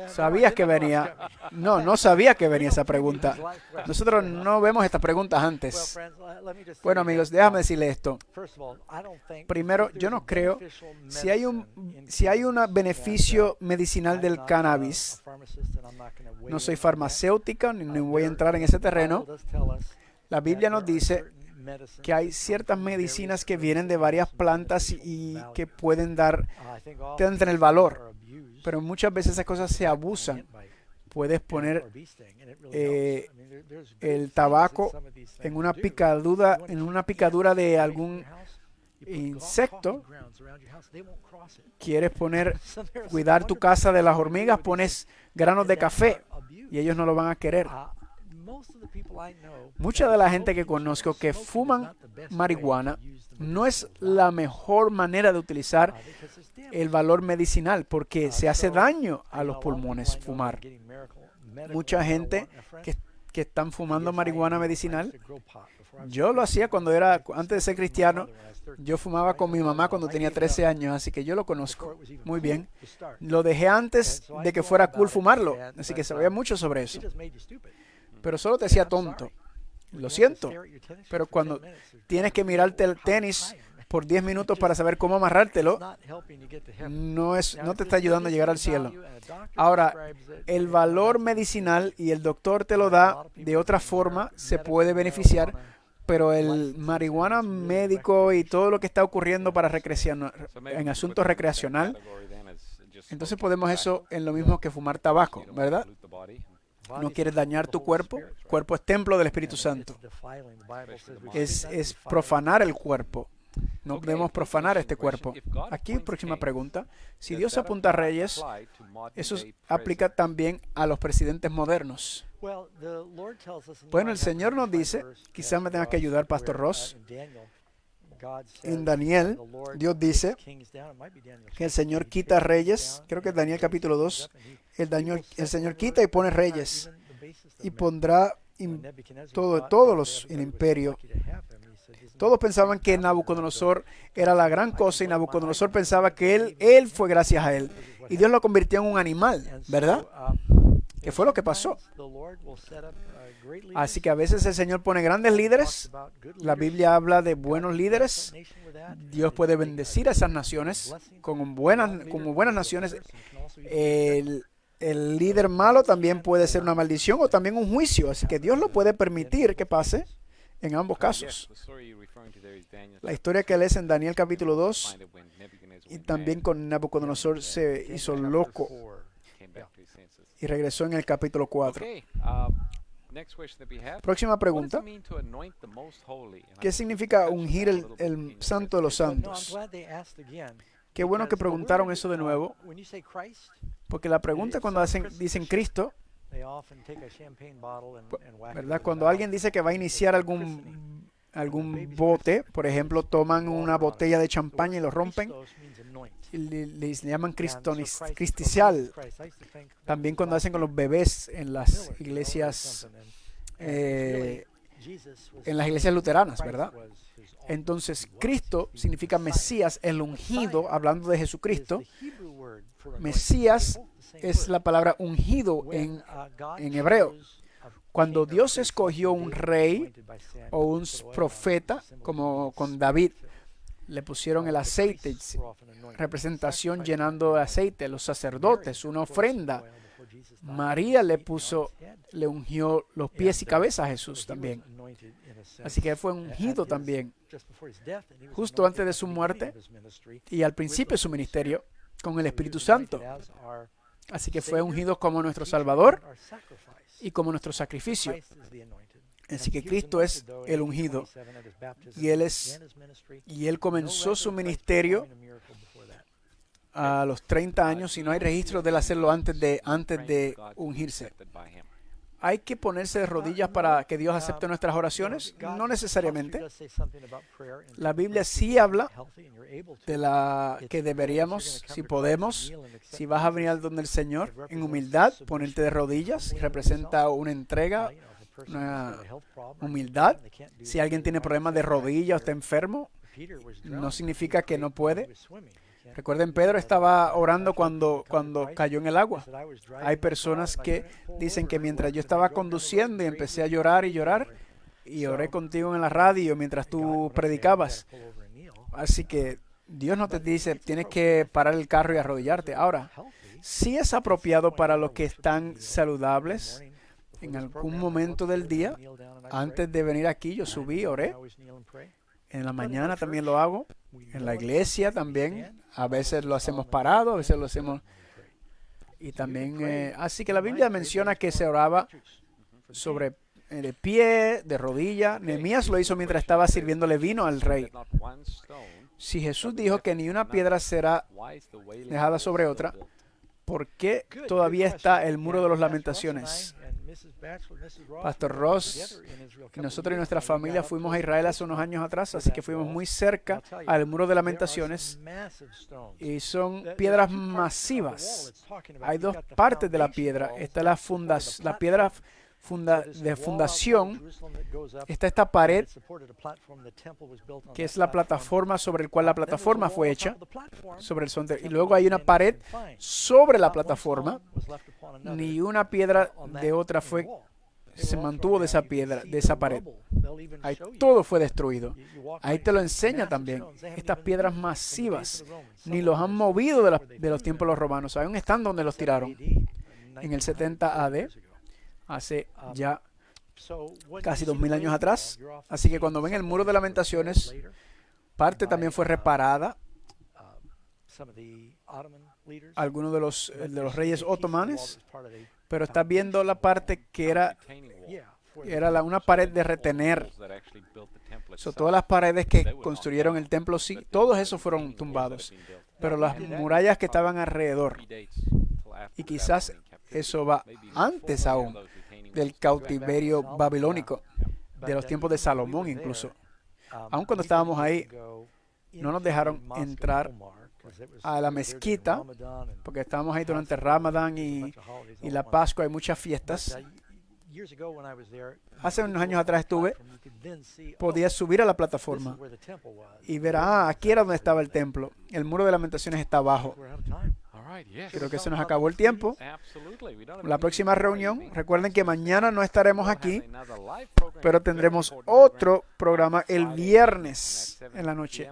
¿Sabías que venía? No sabía que venía esa pregunta. Nosotros no vemos estas preguntas antes. Bueno, amigos, déjame decirle esto. Primero, yo no creo, si hay un beneficio medicinal del cannabis, no soy farmacéutica, ni voy a entrar en ese terreno. La Biblia nos dice que hay ciertas medicinas que vienen de varias plantas y que pueden tener valor. Pero muchas veces esas cosas se abusan. Puedes poner el tabaco en una picadura de algún insecto. Quieres cuidar tu casa de las hormigas, pones granos de café y ellos no lo van a querer. Mucha de la gente que conozco que fuman marihuana no es la mejor manera de utilizar el valor medicinal porque se hace daño a los pulmones fumar. Mucha gente que están fumando marihuana medicinal. Yo lo hacía antes de ser cristiano. Yo fumaba con mi mamá cuando tenía 13 años, así que yo lo conozco muy bien. Lo dejé antes de que fuera cool fumarlo, así que sabía mucho sobre eso. Pero solo te hacía tonto. Lo siento, pero cuando tienes que mirarte el tenis por 10 minutos para saber cómo amarrártelo, no te está ayudando a llegar al cielo. Ahora, el valor medicinal y el doctor te lo da de otra forma, se puede beneficiar, pero el marihuana médico y todo lo que está ocurriendo en asuntos recreacional, entonces podemos eso en lo mismo que fumar tabaco, ¿verdad? No quieres dañar tu cuerpo. El cuerpo es templo del Espíritu Santo. Es profanar el cuerpo. No debemos profanar este cuerpo. Aquí, próxima pregunta. Si Dios apunta a reyes, eso aplica también a los presidentes modernos. Bueno, el Señor nos dice, quizás me tenga que ayudar, Pastor Ross. En Daniel, Dios dice que el Señor quita reyes. Creo que es Daniel capítulo 2. El Señor quita y pone reyes. Y pondrá todos el imperio. Todos pensaban que Nabucodonosor era la gran cosa y Nabucodonosor pensaba que él fue gracias a él. Y Dios lo convirtió en un animal, ¿verdad? ¿Qué fue lo que pasó? Así que a veces el Señor pone grandes líderes. La Biblia habla de buenos líderes. Dios puede bendecir a esas naciones como buenas naciones. El líder malo también puede ser una maldición o también un juicio. Así que Dios lo puede permitir que pase en ambos casos. La historia que lees en Daniel capítulo 2 y también con Nabucodonosor se hizo loco y regresó en el capítulo 4. Próxima pregunta. ¿Qué significa ungir el Santo de los Santos? Qué bueno que preguntaron eso de nuevo, porque la pregunta cuando dicen Cristo, ¿verdad? Cuando alguien dice que va a iniciar algún bote, por ejemplo, toman una botella de champaña y lo rompen, y le llaman cristicial. También cuando hacen con los bebés en las iglesias luteranas, ¿verdad? Entonces, Cristo significa Mesías, el ungido, hablando de Jesucristo. Mesías es la palabra ungido en hebreo. Cuando Dios escogió un rey o un profeta, como con David, le pusieron el aceite, representación llenando de aceite, los sacerdotes, una ofrenda. María le ungió los pies y cabeza a Jesús también. Así que fue ungido también, justo antes de su muerte y al principio de su ministerio, con el Espíritu Santo. Así que fue ungido como nuestro Salvador y como nuestro sacrificio. Así que Cristo es el ungido y Él comenzó su ministerio a los 30 años y no hay registro de él hacerlo antes de ungirse. ¿Hay que ponerse de rodillas para que Dios acepte nuestras oraciones? No necesariamente. La Biblia sí habla de que deberíamos, si podemos, si vas a venir al don del Señor, en humildad, ponerte de rodillas, representa una entrega, una humildad. Si alguien tiene problemas de rodilla o está enfermo, no significa que no puede. Recuerden, Pedro estaba orando cuando cayó en el agua. Hay personas que dicen que mientras yo estaba conduciendo y empecé a llorar y oré contigo en la radio mientras tú predicabas. Así que Dios no te dice, tienes que parar el carro y arrodillarte. Ahora, sí es apropiado para los que están saludables. En algún momento del día, antes de venir aquí, yo subí, oré. En la mañana también lo hago. En la iglesia también. A veces lo hacemos parado, a veces lo hacemos. Y también, así que la Biblia menciona que se oraba sobre de pie, de rodilla. Nehemías lo hizo mientras estaba sirviéndole vino al rey. Si Jesús dijo que ni una piedra será dejada sobre otra, ¿por qué todavía está el muro de las lamentaciones? Pastor Ross y nosotros y nuestra familia fuimos a Israel hace unos años atrás, así que fuimos muy cerca al muro de lamentaciones y son piedras masivas. Hay dos partes de la piedra. Está la piedra de fundación, está esta pared que es la plataforma sobre la cual la plataforma fue hecha, sobre el sonte, y luego hay una pared sobre la plataforma. Ni una piedra de otra se mantuvo de esa piedra, de esa pared. Ahí todo fue destruido. Ahí te lo enseña también. Estas piedras masivas ni los han movido de los tiempos de los romanos. Aún están donde los tiraron. En el 70 AD, hace ya casi 2000 años atrás. Así que cuando ven el muro de lamentaciones, parte también fue reparada. Algunos de los reyes otomanes, pero estás viendo la parte que era una pared de retener. Todas las paredes que construyeron el templo, sí, todos esos fueron tumbados, pero las murallas que estaban alrededor, y quizás eso va antes aún del cautiverio babilónico, de los tiempos de Salomón incluso. Aun cuando estábamos ahí, no nos dejaron entrar a la mezquita, porque estábamos ahí durante Ramadán y la Pascua, hay muchas fiestas. Hace unos años atrás podías subir a la plataforma y ver, aquí era donde estaba el templo. El muro de lamentaciones está abajo. Creo que se nos acabó el tiempo. La próxima reunión, recuerden que mañana no estaremos aquí, pero tendremos otro programa el viernes en la noche,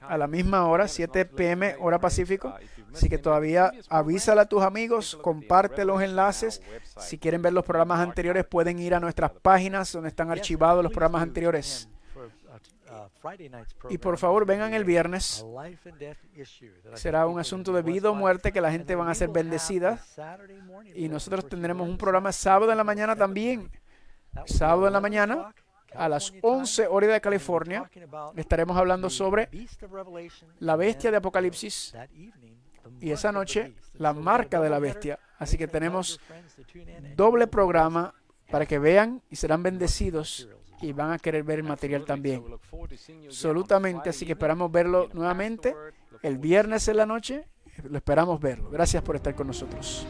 a la misma hora, 7 p.m. hora Pacífico. Así que todavía avísale a tus amigos, comparte los enlaces. Si quieren ver los programas anteriores, pueden ir a nuestras páginas donde están archivados los programas anteriores. Y por favor, vengan el viernes. Será un asunto de vida o muerte que la gente van a ser bendecida. Y nosotros tendremos un programa sábado en la mañana también. sábado en la mañana, a las 11 horas de California, estaremos hablando sobre la bestia de Apocalipsis y esa noche la marca de la bestia. Así que tenemos doble programa para que vean y serán bendecidos y van a querer ver el material también. Absolutamente, así que esperamos verlo nuevamente el viernes en la noche. Lo esperamos verlo. Gracias por estar con nosotros.